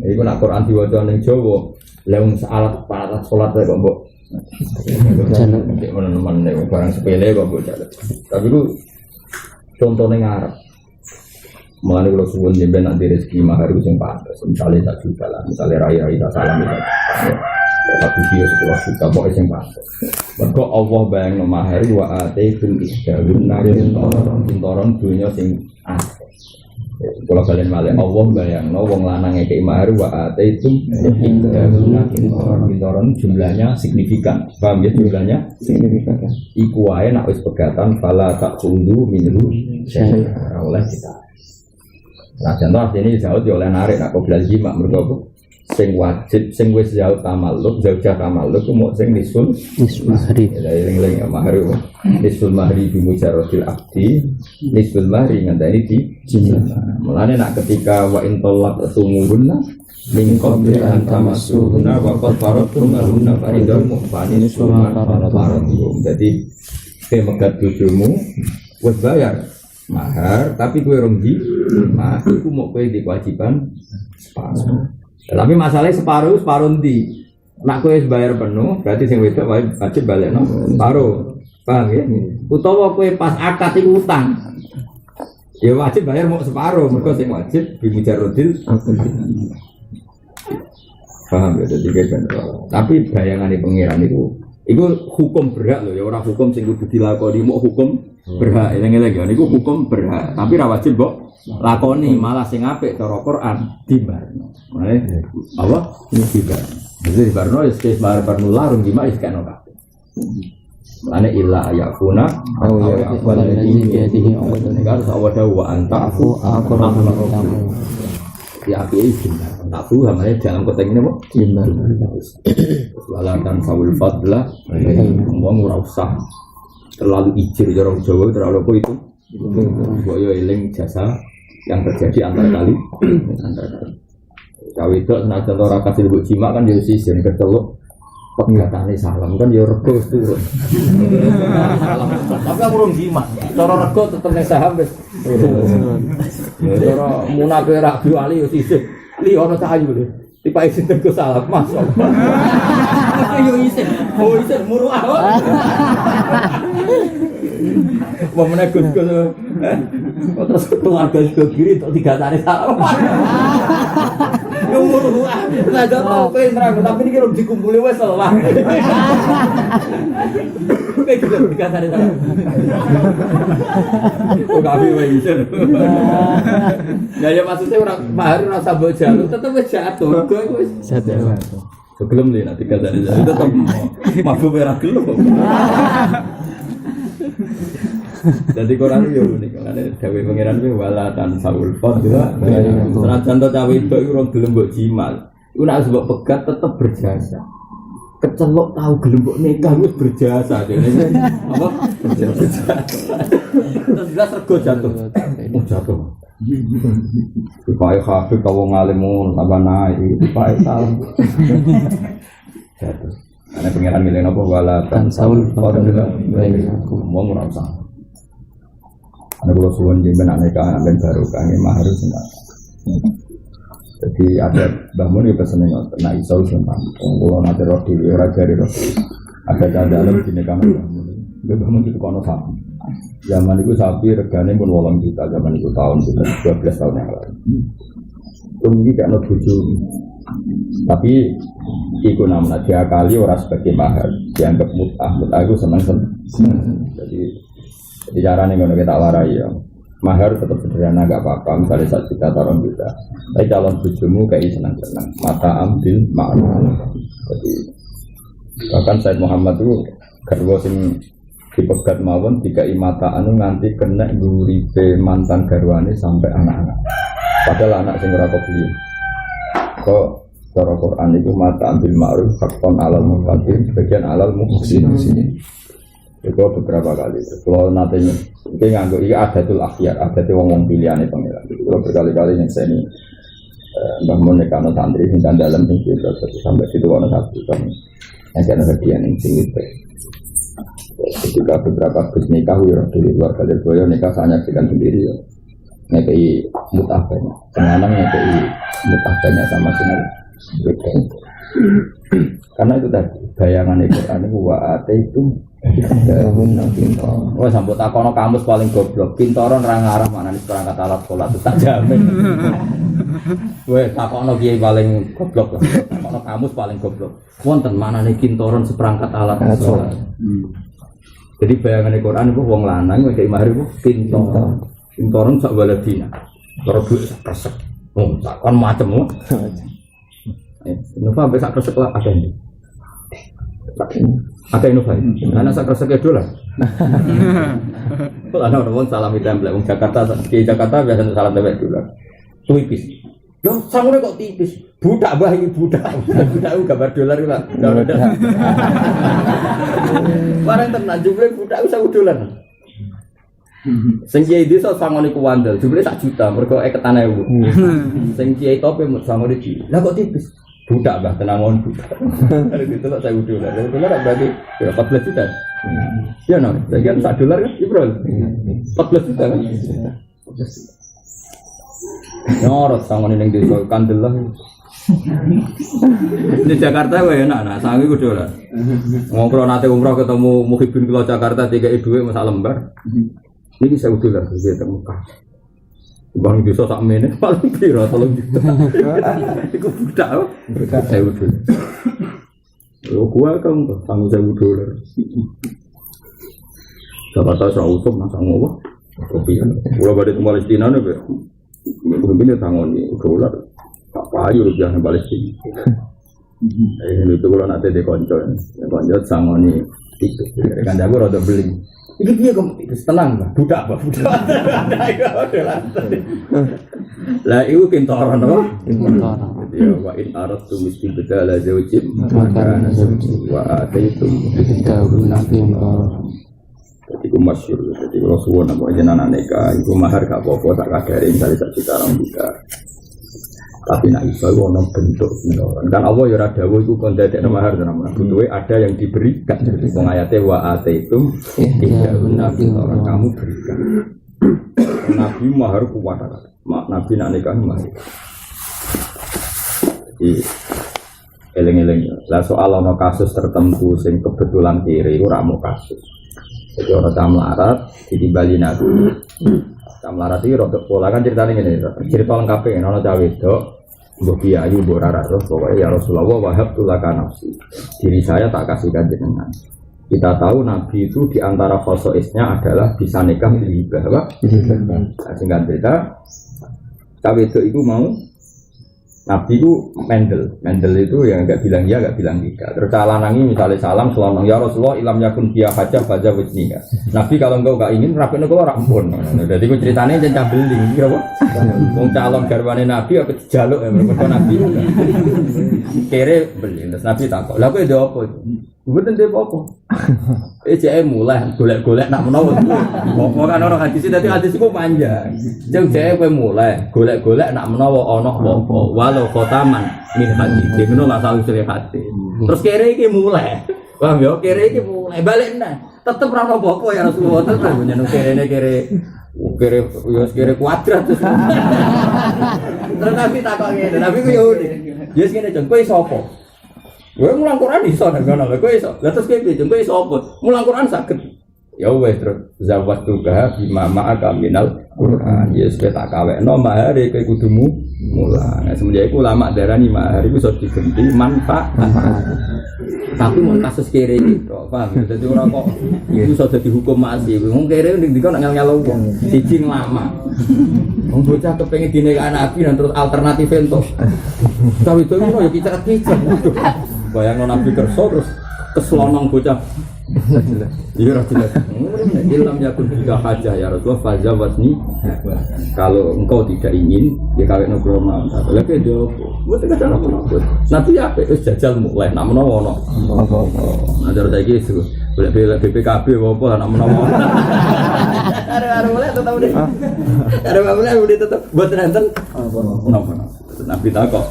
Speaker 1: Iku nek Quran diwaca ning Jawa lha wong alat salat kok mbok cek meneh barang sepele kok mbok jalet. Tapi ku contone ngarep. Mulane kula suwun jenengan nanti rezeki mahar sing pantes misale 1 juta lah misale rai-rai tak salam itu. Tapi dia 10 juta kok sing pantes. Mergo Allah bayangno mahar wa ataitul isdalun narin dunya sing akeh. Kalau kalian malih Allah bayangno wong lanang ngekeki mahar wa ataitul isdalun jumlahnya signifikan. Paham ya jumlahnya signifikan. Iku wae nek wis pegatan fala tak kundu minhu syai'a oleh kita. Nah contoh ini jauh oleh narik nak kok belajar jimat mergo sing wajib sing wis jauh tamalluk ku mok sing nisul mahri ya eling-eling mahri nisul mahri bi mujarratil abdi nisul mahri ngandani di jimat. Mulane nak ketika wa in talaq sumuhunna min qabli an tamassuhunna wa qad faradtum lahunna fariidatan mu'fanin summa faradtum. Jadi megat bojomu wis bayar mahar tapi kowe ronggi mah iku mok kowe di kewajiban separuh. Tapi masalahnya separuh ndi? Nak kowe wis bayar penuh berarti sing wedok wajib balekno separuh.
Speaker 2: Paham ya? Utawa kowe pas akad iku utang. Ya wajib bayar mau separuh, mergo sing wajib bimujarodil. Paham ya, jadi kayak gitu. Tapi bayangannya pengiran itu hukum berhak loh ya, orang hukum sing kudu dilakoni mau hukum berhak. Eleng-eleng ya, itu hukum berhak. Tapi ra wajib mbok lakoni, malah sing apik cara Quran dibarno. Mane apa? Dibarno. Jadi dibarno ya wis barno larung gimana wis kan ora. Mane illa ayakuna
Speaker 3: Oh ya, wala ladzi biyadihi
Speaker 2: harus awada wa antafu aqrabu ya api tak tahu namanya dalam konteks ini apa? Walakan sawul fadlah ngomong ora usah terlalu ijir orang Jawa terlalu apa itu boyo eling jasa yang terjadi antar kali cawe itu senajan ora kasih mbok jimak kan ya sisen keceluk pegatane salam kan ya rego turun tapi aku urung jimak cara rego tetep ning saham wis cara munafe ra ali yo sisen li ono cahayu lho tiba isin tergo salam masuk yo isin muru mau menegus terus keluarga ke kiri untuk tiga tari salam umur nah gak tau pengen tapi ini kalau dikumpulin wes lah kayak tiga tari salam gak bisa ya maksudnya orang mahar rasa bojal tetap jatuh sebelum nih nanti tiga tari salam tetap mabuk merah gelap jadi Quran itu unik, karena Dawe Pangeran itu wala tan saul fadla. Senajan to cawe itu orang gelem mbok jimal. Iku nek sebab pegat tetep berjasa. Kecelok tahu gelem mbok nikah wis berjasa. Apa? Berjasa. Terus jelas rego jatuh. Jatuh. Dipae kabeh kawong alim tambah naik, dipae salam. Jatuh. Karena Pangeran milih napa wala tan saul fadla. Ngomong ora usah. Ada kalau suwon jemben aneka dan baru kami mahar semua. Jadi ada bangun di pesan yang nak isol semua. Kalau nanti roti raja di roti. Ada dalam sini kami bangun itu kono sapi. Zaman itu sapi regane pun 8 juta. Zaman itu tahun kita 12 tahun yang lalu. Tinggi kan tujuh. Tapi ikut nama dia kali orang sebagai mahar dianggap mutah itu senang. Jadi caranya kalau kita warai ya mahar tetap sederhana gak apa-apa misalnya 1 juta taruh juta tapi calon bujumu kayak senang-senang mata ambil ma'ruf jadi bahkan Said Muhammad itu garwa sing dipegat mawon tiga mata anu nganti kena nguripe mantan garwane sampai anak-anak padahal anak sing ora kebeli kok cara Quran itu mata ambil ma'ruf hakon alal muqaddim sebagian alal muhsin itu beberapa kali. Kalau nantinya kita ngangguk ini adatul akhyar, adatul wong pilihan itu pengiran. Kalau berkali-kali yang saya ini bangun nekano santri dan dalam tinggi sampai situ warna satu kan yang saya hadiah yang tinggi. Ketika beberapa bus nikah dari luar kali boyo nikah saya nyaksikan sendiri ya. Nekai mutah banyak, kadang nekai mutah banyak sama sendiri. Karena itu tadi bayangan Al-Quran itu wa'ate itu oh sampai takono kamus paling goblok pintoron ra ngarah maknane perangkat alat salat tak jamin weh takono kiai paling goblok takono kamus paling goblok wonten maknane pintoron seperangkat alat salat jadi bayangan Al-Quran itu wong lanang nek mahar itu pintoron sak waladina karo duit sak kresek takon macem Nova sampai sak kresek lah ada ini. Ada Nova. Anak sak kresek dolar. Kalau ada orang salami template, orang Jakarta di Jakarta biasa salam template dolar. Tipis. Loh, sangune kok tipis? Budak bah iki budak. Budak gambar dolar iki, Pak. Dolar. Barang tenan jumlah budak wis $1. Sing kiai desa sangone ku wandel, jumlah 1 juta mergo eketan 1000. Sing kiai tope mut sangone iki. Lah kok tipis? Budak bah tenangon budak. Kalau ditolak $1. $1 berarti 14 juta. Iya no, bagian $1 kan Ibrol. 14 juta kan. Nyorot sangone ning desa Kandelah. Di Jakarta wae enak, nah sangi ku dolan. Ngobrol nate umroh ketemu Muhibin kula Jakarta 3 dhuwit masak lembar. Niki saya dolan di Mekah. Bang bisa sak menit paling piro 3 juta. Iku budak kok. Budak saya dolan. Yo gua kan tanggung $1,000. Jakarta sak utuh masak ngopo. Kopi kan. Kula badhe teng Palestina nek mungkin tangoni dolar. Apa ayo rupiah yang Palestina. Itu kalau nanti di konco sangoni itu. Kan jago rada beli. Ini dia kompetitif tenang lah. Budak. Lah itu kintoran apa?
Speaker 3: Kintoran.
Speaker 2: Ya wa in aratu mesti bedala zawjim maka wa ataitum
Speaker 3: Tahu nabi yang kau.
Speaker 2: Jadi itu masyur. Jadi kalau suwon apa jenana nikah itu mahar gak apa-apa tak kadari misalnya 1 juta orang juga. Tapi nak iso iku ono bentuk kintoran. Kan Allah ya ora dawuh iku kon dadekno mahar tenan. Butuhe ada yang diberikan. Wong ayate wa ataitum ya kintoran kamu berikan. Nabi mahar kuat. Nabi nak nikah mahar. Jadi eling-eling. Lah soal ono kasus tertentu sing kebetulan kiri ora mau kasus. Jadi orang camlarat ditimbali nabi. Camlarat itu rodok pola kan ceritanya gini. Cerita lengkapnya ini orang cawe itu mbok kiai mbok rara terus pokoknya ya Rasulullah wahab tulaka nafsi. Diri saya tak kasihkan jenengan. Kita tahu nabi itu diantara khosoisnya adalah bisa nikah hibah, apa? Singkat cerita, cawe itu mau nabi itu mendel itu yang enggak bilang ya enggak bilang tidak. Terus lanangi misalnya salam selonong ya Rasulullah ilam yakun dia hajah baca wajniha. Nabi kalau engkau enggak ingin rapine kula ora ampun. Dadi ku critane cencah beling iki apa? Wong calon garwane nabi apa dijaluk ya mergo nabi. Kere beling terus nabi takok. Lah kowe ndek apa? Mboten ndek apa. Jeke mulai golek-golek nak menawa. Kok kan ora hadis dadi hadis iku panjang. Jeke kowe mulai golek-golek nak menawa ana apa. Walau khotaman min hadis. Ngono lah sawu sire hati. Terus kere iki mulai. Paham ya? Kere iki mulai balik neh. Tetep ora ono apa-apa ya Rasulullah tetep nyeneng kere kuadrat terus. Terus Nabi takok ngene. Nabi ku yo ngene. Yes ngene jon kowe sapa? Kowe mulang Quran iso nang ngono lho kowe iso. Lah terus kowe iso apa? Mulang Quran saged. Ya wis terus zawat tuga bima ma'aka minal Quran. Yes kowe tak kawekno mahar kowe kudu mulang. Semenjak iku ulama darani mahar iku iso diganti manfaat. Tapi mau kasus kere gitu, paham? Jadi orang kok itu sudah dihukum masih. Wong kere ning dikon ngel-ngel wong siji lama. Wong bocah kepengin dinikahi nabi dan terus alternatif entuk. Tapi itu ngono ya kicat-kicat. Bayangno nabi kerso terus keslonong bocah. Iya ora jelas. Ilham yakun juga hajah ya Rasulullah fazawatni. Kalau engkau tidak ingin ya kawin krono. Lagi do. Mboten kadang apa. Nanti ya wis jajal mulai nak menawa ono. Ajar saiki itu. Boleh BPKB apa nak menawa. Ada mulai tetap deh. Ada mulai udah tetap buat nonton. Napa. Nabi takok.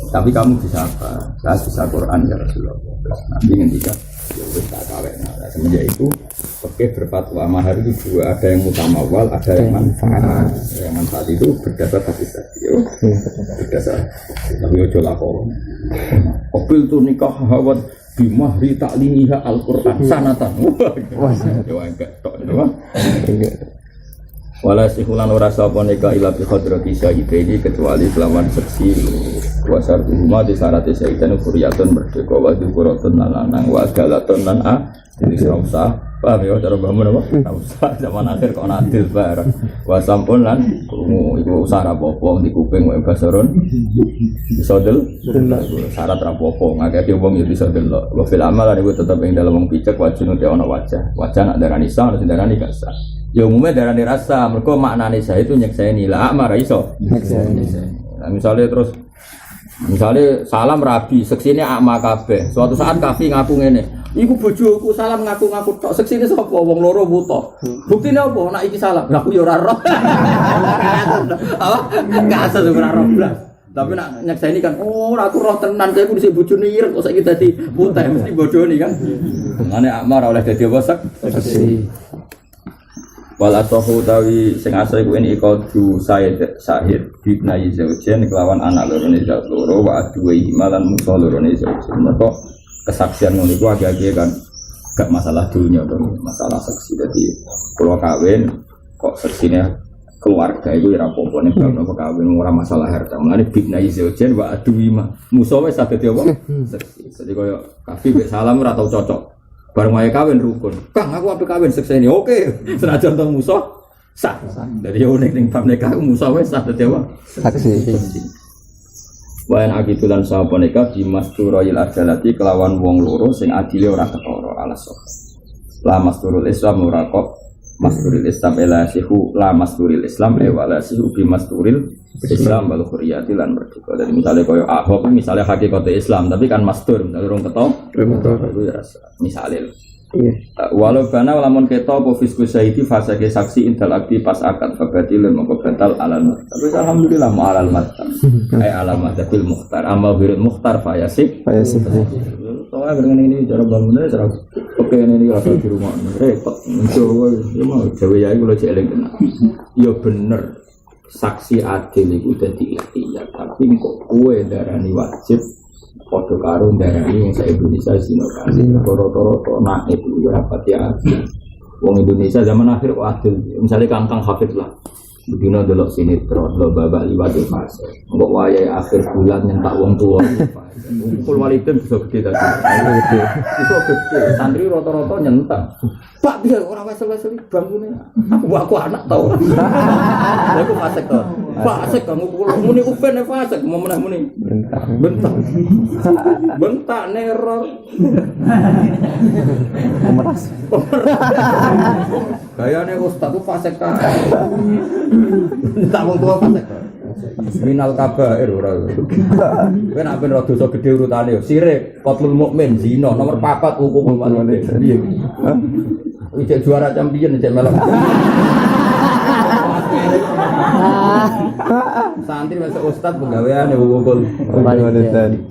Speaker 2: Tapi kamu bisa apa? Saya bisa Quran ya Rasulullah. Nabi ngendika ya wis tak kawin. Nah, semenjak itu oke berfatwa mahar itu dua, ada yang mutamawal, ada yang manfaat. Yang manfaat itu berdasar hadis tadi. Berdasar. Tapi ojo lakon. Opil tu nikah hawat bimahri taklimiha Al-Qur'an sanatan. Wah, ya enggak tok doang. Wala sihulan ora sapa nikah ila bi hadrati sayyidini kecuali kelawan seksi kuasar rumah di syarat sayyidan furiyatun merdeka wa dzikuratun lanang wa galatun lan a jadi usah paham ya cara bangun apa usah zaman akhir kok adil bareng wa sampun lan krungu iku usah apa-apa di kuping wae basaron iso del syarat apa-apa ngakeh wong ya iso delok wa fil amal niku tetep ing dalem wong picek wajib nek ana wajah nak darani sah ana darani gak sah. Ya umumnya darani rasa, mereka maknanya saya itu nyekseni lah, marah iso. Nah, misalnya terus, salam rabi, seksinya akma kabeh. Suatu saat kafi ngaku ngene, iku bojoku salam ngaku tok, seksinya sapa wong loro buta. Buktine apa? Nak iki salam, aku ya ora roh. Apa? Gak asal ora roh blas. Tapi nak nyekseni kan, oh aku roh tenan, saya kudu bojone ireng kok saiki dadi buta, mesti bodoni kan. Mane akma ora oleh dadi apa seksi. Wala tohu tawi sing asal iku ini ikadu sahid bibnai zaujen kelawan anak lorone zat loro wa aduwe malan musuh lorone zaujen. Mergo kesaksian ngono iku agak-agak kan gak masalah dunia atau masalah saksi. Jadi kalau kawin kok saksinya keluarga itu ya apa-apa nih kalau kawin ora masalah harta. Mulane bibnai zaujen wa aduwe musuh wis saged apa? Saksi. Jadi koyo kafi mek salam ora tau cocok. Bareng wae kawin rukun. Kang aku ape kawin sekseni. Oke. Senajan tong musuh sah. Dari unik ning bab nikah musuh wis sah dadi apa?
Speaker 3: Saksi.
Speaker 2: Wayan akitulan sapa nikah di masturil adalati kelawan wong loro sing adile ora ketara alas. La masturul Islam ora kok masturil Islam ela sihu la masturil Islam wala sihu bi masturil Islam wal khuriyati lan merdeka. Jadi misalnya koyo Ahok misalnya hakikate Islam tapi kan mastur urung ketok itu ya misalnya walau bana lamun keto apa fisku sayyidi fasake saksi intal akti pas akad fabatilun moko batal alal tapi alhamdulillah ma alal matta ai alamat bil mukhtar amal birul mukhtar fayasik soalnya dengan ini cara bangunnya cara oke ini rasa di rumah repot mencoba ya mau jawa ya itu lo celeng kena ya bener saksi adil itu udah diikhtiar tapi kok kue darani wajib podo karo darani yang saya Indonesia sinokan toro-toro nak itu rapat ya wong Indonesia zaman akhir adil misalnya kangkang hafid lah begini delok sinetron lo babak liwat di fase kok wayai akhir bulan nyentak wong tua kumpul walidin bisa gede tadi bisa gede santri rata-rata nyentak pak dia orang wesel-wesel bangunnya aku anak tau aku fasek tau fasek kamu muni upen fasek mau menah muni bentak neror pemeras gayanya ustaz tuh fasek kan tak wong tua fasek minal kabair ora kowe nek ben dosa gedhe urutane yo sirik qatlul mukmin zina nomor 4 hukum walidin piye iki juara champion cek melok santri masuk ustaz penggaweane hukum walidin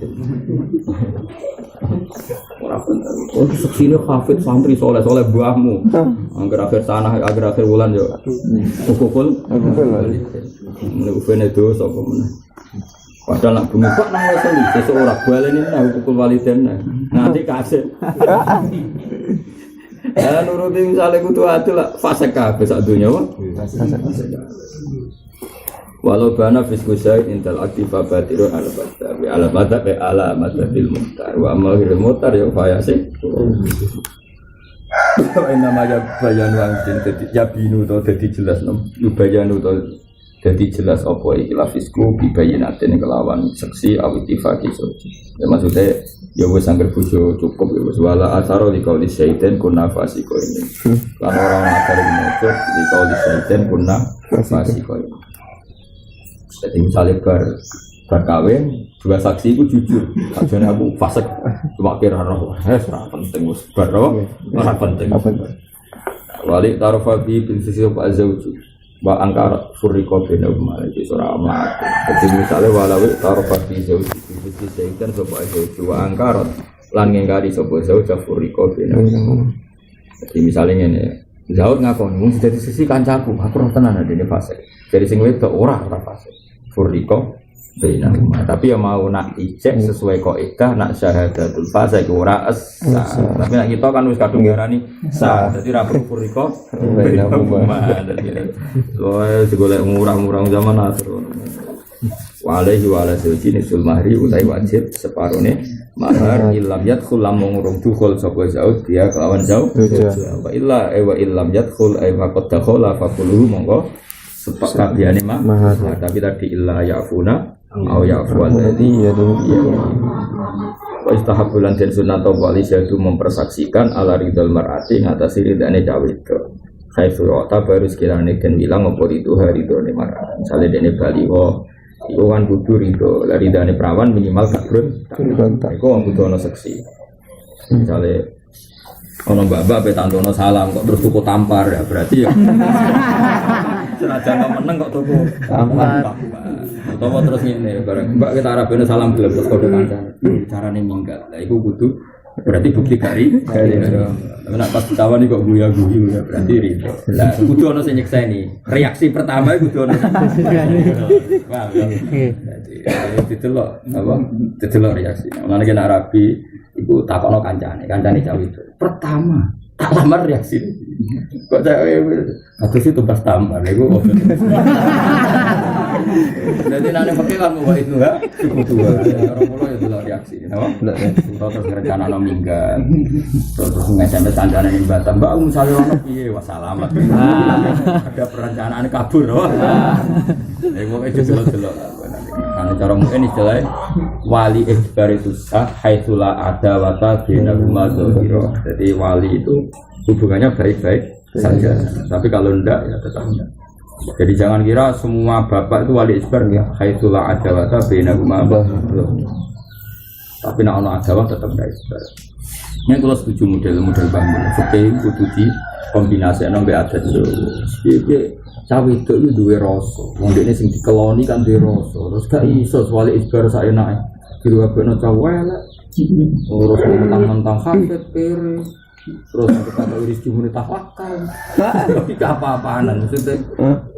Speaker 2: ora bener oh seksine hafid santri soleh mbahmu angger akhir tanah akhir wulan yo hukum ini ufene dosa apa meneh. Padahal nak bumi kok nang wis sesuk ora baleni nang hukum waliden. Nanti kasih. Nuruti misale kudu adil lah fase kabeh sak donya wae. Walau bana fisku syait intal aktifa batiru al-batta bi alamat bi alamat bil muhtar wa amahil muhtar ya fayase. Nama ya bayanu angin jabinu to dadi jelas nom bayanu to dadi jelas apa iki lafisku bibayinaten kelawan seksi awitifaki suci ya maksudnya ya wis angger bojo cukup ya wis wala asaro di qauli syaitan kunna fasiko ini lan orang akar mojo di qauli syaitan kunna fasiko ini jadi misalnya berkawin dua saksi itu jujur sajane aku fasik cuma kira roh ora penting wis bar ora penting wali tarofa bi bin sisi apa azauju wa angkarat furriqa bina ummati surah amat jadi misalnya walawi tarofa bi zauju bi sisi kan sapa azauju wa angkarat lan ngingkari sapa zauju furriqa bina jadi misalnya ngene Zaud ngakon mung dadi sisi kancaku aku ora tenan adene fasik dari sing wedok ora fasik furriqa bina tapi ya mau nak ijek sesuai kaidah nak syahadatul fasik ora sah tapi nak kita kan wis kadung ngarani sah dadi ra perlu furriqa bina dadi loe digolek murah-murah zaman akhir walaihi wa ala sawji nisul mahri utai wajib separone mahar illam yadkhul lam ngurung dukhul sapa zaud dia kelawan zaud wa illa wa illam yadkhul ay faqad dakhala faqulu monggo sepak kabehane mahar tapi tadi illa ya'funa au ya'fu alladhi yadu wa istahabbulan dan sunnah wali syadu mempersaksikan ala ridal mar'ati ngatasi ridane cawe itu khaifu ta baru sekirane den bilang apa itu hari ridone mar'at misale dene baliho iku kan kudu ridho la ridane perawan minimal kabrun iku kudu ana seksi misale ono mbak-mbak pe tantono salam kok terus tuku tampar ya berarti ya senajan meneng kok tuku tampar utawa terus ngene bareng mbak kita arabene salam gelem terus kode kancane carane minggat lha iku kudu berarti bukti gari. Nek pas ditawan kok guyu-guyu berarti ridho. Lah kudu ana sing nyekseni. Reaksi pertama kudu ana. Paham ya? Jadi ditelok apa? Ditelok reaksi. Mulane nek Arabi iku takono kancane cawe itu. Pertama, tak lamar reaksi. Kok aduh itu pas tampar iku. Jadi nane pakai kan mau itu enggak cukup dua. Orang pulau itu lo reaksi, kenapa? Terus rencana no minggat, terus ngejamin tandaan ini batam. Mbak misalnya orang piye, wah salamat. Ada perencanaan kabur, wah. Mau itu jelok. Karena cara mungkin istilahnya wali ikhbar itu sah, haitsulah ada wata bina rumadzahiro. Jadi wali itu hubungannya baik-baik saja. Tapi kalau enggak ya tetap enggak. Jadi jangan kira semua bapak itu wali isbar ya, haitsulah adawata bainahuma. Tapi nek ana adawah tetap ndak isbar. Nek kalau setuju model-model bangun, fikih kudu di kombinasikno mbek adat yo. Iki cawe itu duwe rasa. Wong dekne sing dikeloni kan duwe rasa. Terus gak iso wali isbar sak enake. Diruwabekno cawe elek. Terus mentang-mentang hafid pere. Terus kata iris jumune tawakal. Tapi apa-apaanan maksudnya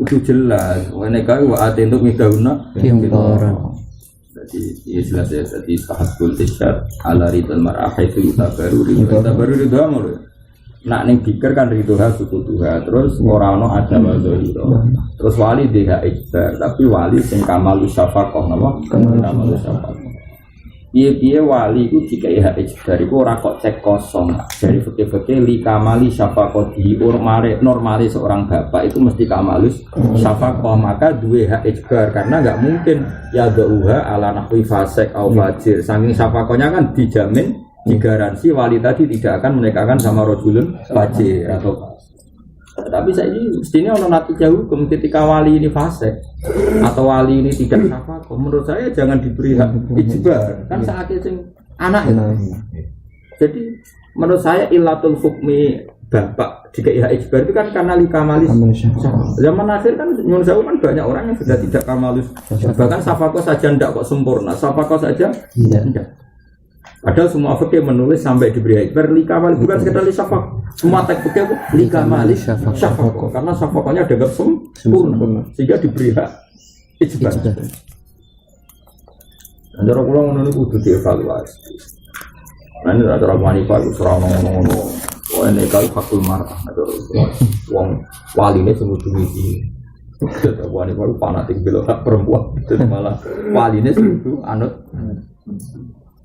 Speaker 2: itu jelas. Wene kae wa atentuk midauna
Speaker 3: Kimparan.
Speaker 2: Jadi ya jelas ya tadi sahabul isyad ala ridal mar'ah itu tabaru ridho amur. Nak ning pikir kan ridho sukutuha terus ora ono adama dzahira. Terus wali dia ikbar tapi wali sing kamalus syafaqah napa? Kamalus syafaqah. Piye wali itu jika IHH dari itu orang kok cek kosong dari fikih-fikih li kamali syafaqati normali seorang bapak itu mesti kamalus syafaqah maka dua IHH karena nggak mungkin ya dauha ala nahwi fasik au fajir saking syafaqahnya kan dijamin digaransi wali tadi tidak akan menikahkan sama rajulun fajir atau tapi saya ini mestinya orang nanti jauh ketika wali ini fase atau wali ini tidak apa menurut saya jangan diberi hak ijbar kan saatnya sing anak jadi menurut saya ilatul hukmi bapak jika hak ijbar itu kan karena likamalus zaman akhir kan nyun sewu kan banyak orang yang sudah tidak kamalus bahkan safaqah saja tidak kok sempurna safaqah saja tidak. Padahal semua fikih menulis sampai diberi ijbar likamal bukan sekedar lisafaq. Semua teks fikih likamal syafaq karena syafaqahnya dianggap sempurna sehingga diberi hak ijbar. Antara kula ngono niku kudu dievaluasi. Lan antara wanita iku ora ngono-ngono. Wene kali fakul marah wong waline sing kudu iki. Wanita iku fanatik bela hak perempuan. Malah waline sing kudu anut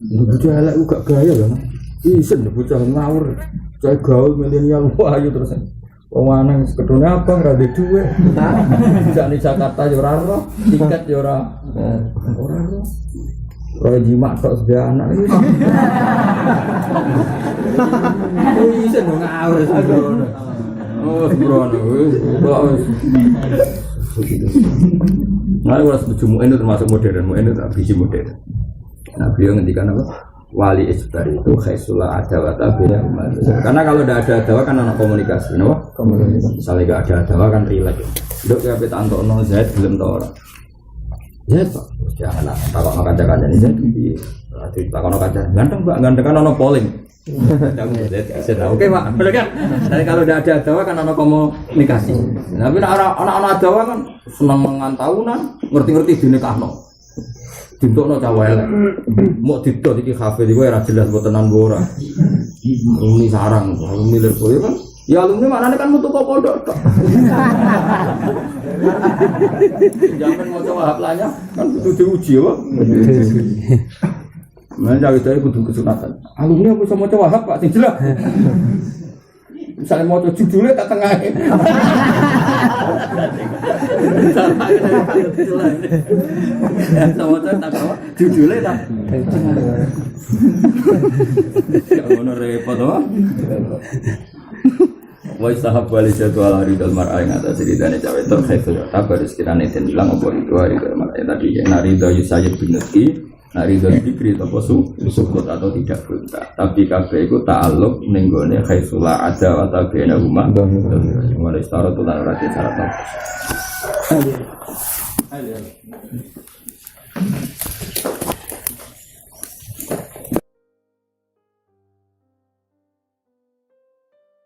Speaker 2: bocah elek gak gaya kan. Isen bocah ngawur. Saya gaul milenial wah ayo terus. Wong lanang kedone abang ra duwe dhuwit. Jane Jakarta yo ora ro, tiket yo ora. Ora ro. Ora jimak tok sedaya anak iki. Isen ngawur sembrono. Oh, sembrono. Nah, wis bojomu ini termasuk modern, ini tak biji modern. Nah, beliau ngendikan apa? Wali isbar itu khaisulah adawata bina umat. Karena kalau tidak ada adawa kan anak komunikasi, no? Komunikasi. Misalnya tidak ada adawa kan relax. Dok ya kita antokno Zaid belum tahu orang. Zaid pak, jangan takut makan jangan ini Zaid. Takut kaca, ganteng pak, ganteng kan ono polling. Oke pak, benar kan? Jadi kalau tidak ada adawa kan ono komunikasi. Tapi anak-anak adawa kan senang mengantahunan, ngerti-ngerti dinikahno. Dintokno cawe elek. Mau didot iki kafe iki ora jelas mbok tenan ora. Ini sarang, alumni Lirboyo kan. Ya alumni maknane kan metu kok pondok tok. Jangan mau coba haplanya kan kudu diuji apa? Men cawe-cawe kudu kesunatan. Alumni aku iso maca wahab Pak sing jelas. Misalnya mau judulnya tak tengah sama tak tahu judulnya tak kalau repot apa wa sahab wali jadwal hari dal mar'a yang atas ceritanya cawe terkait kabar sekiranya itu bilang apa itu hari dal mar'a tadi narido yusayid binuti narido dikri atau sukut atau tidak buta tapi kabeh itu ta'alluq ning gone khaisula ada atau bena rumah mulai start tuh lan rati syarat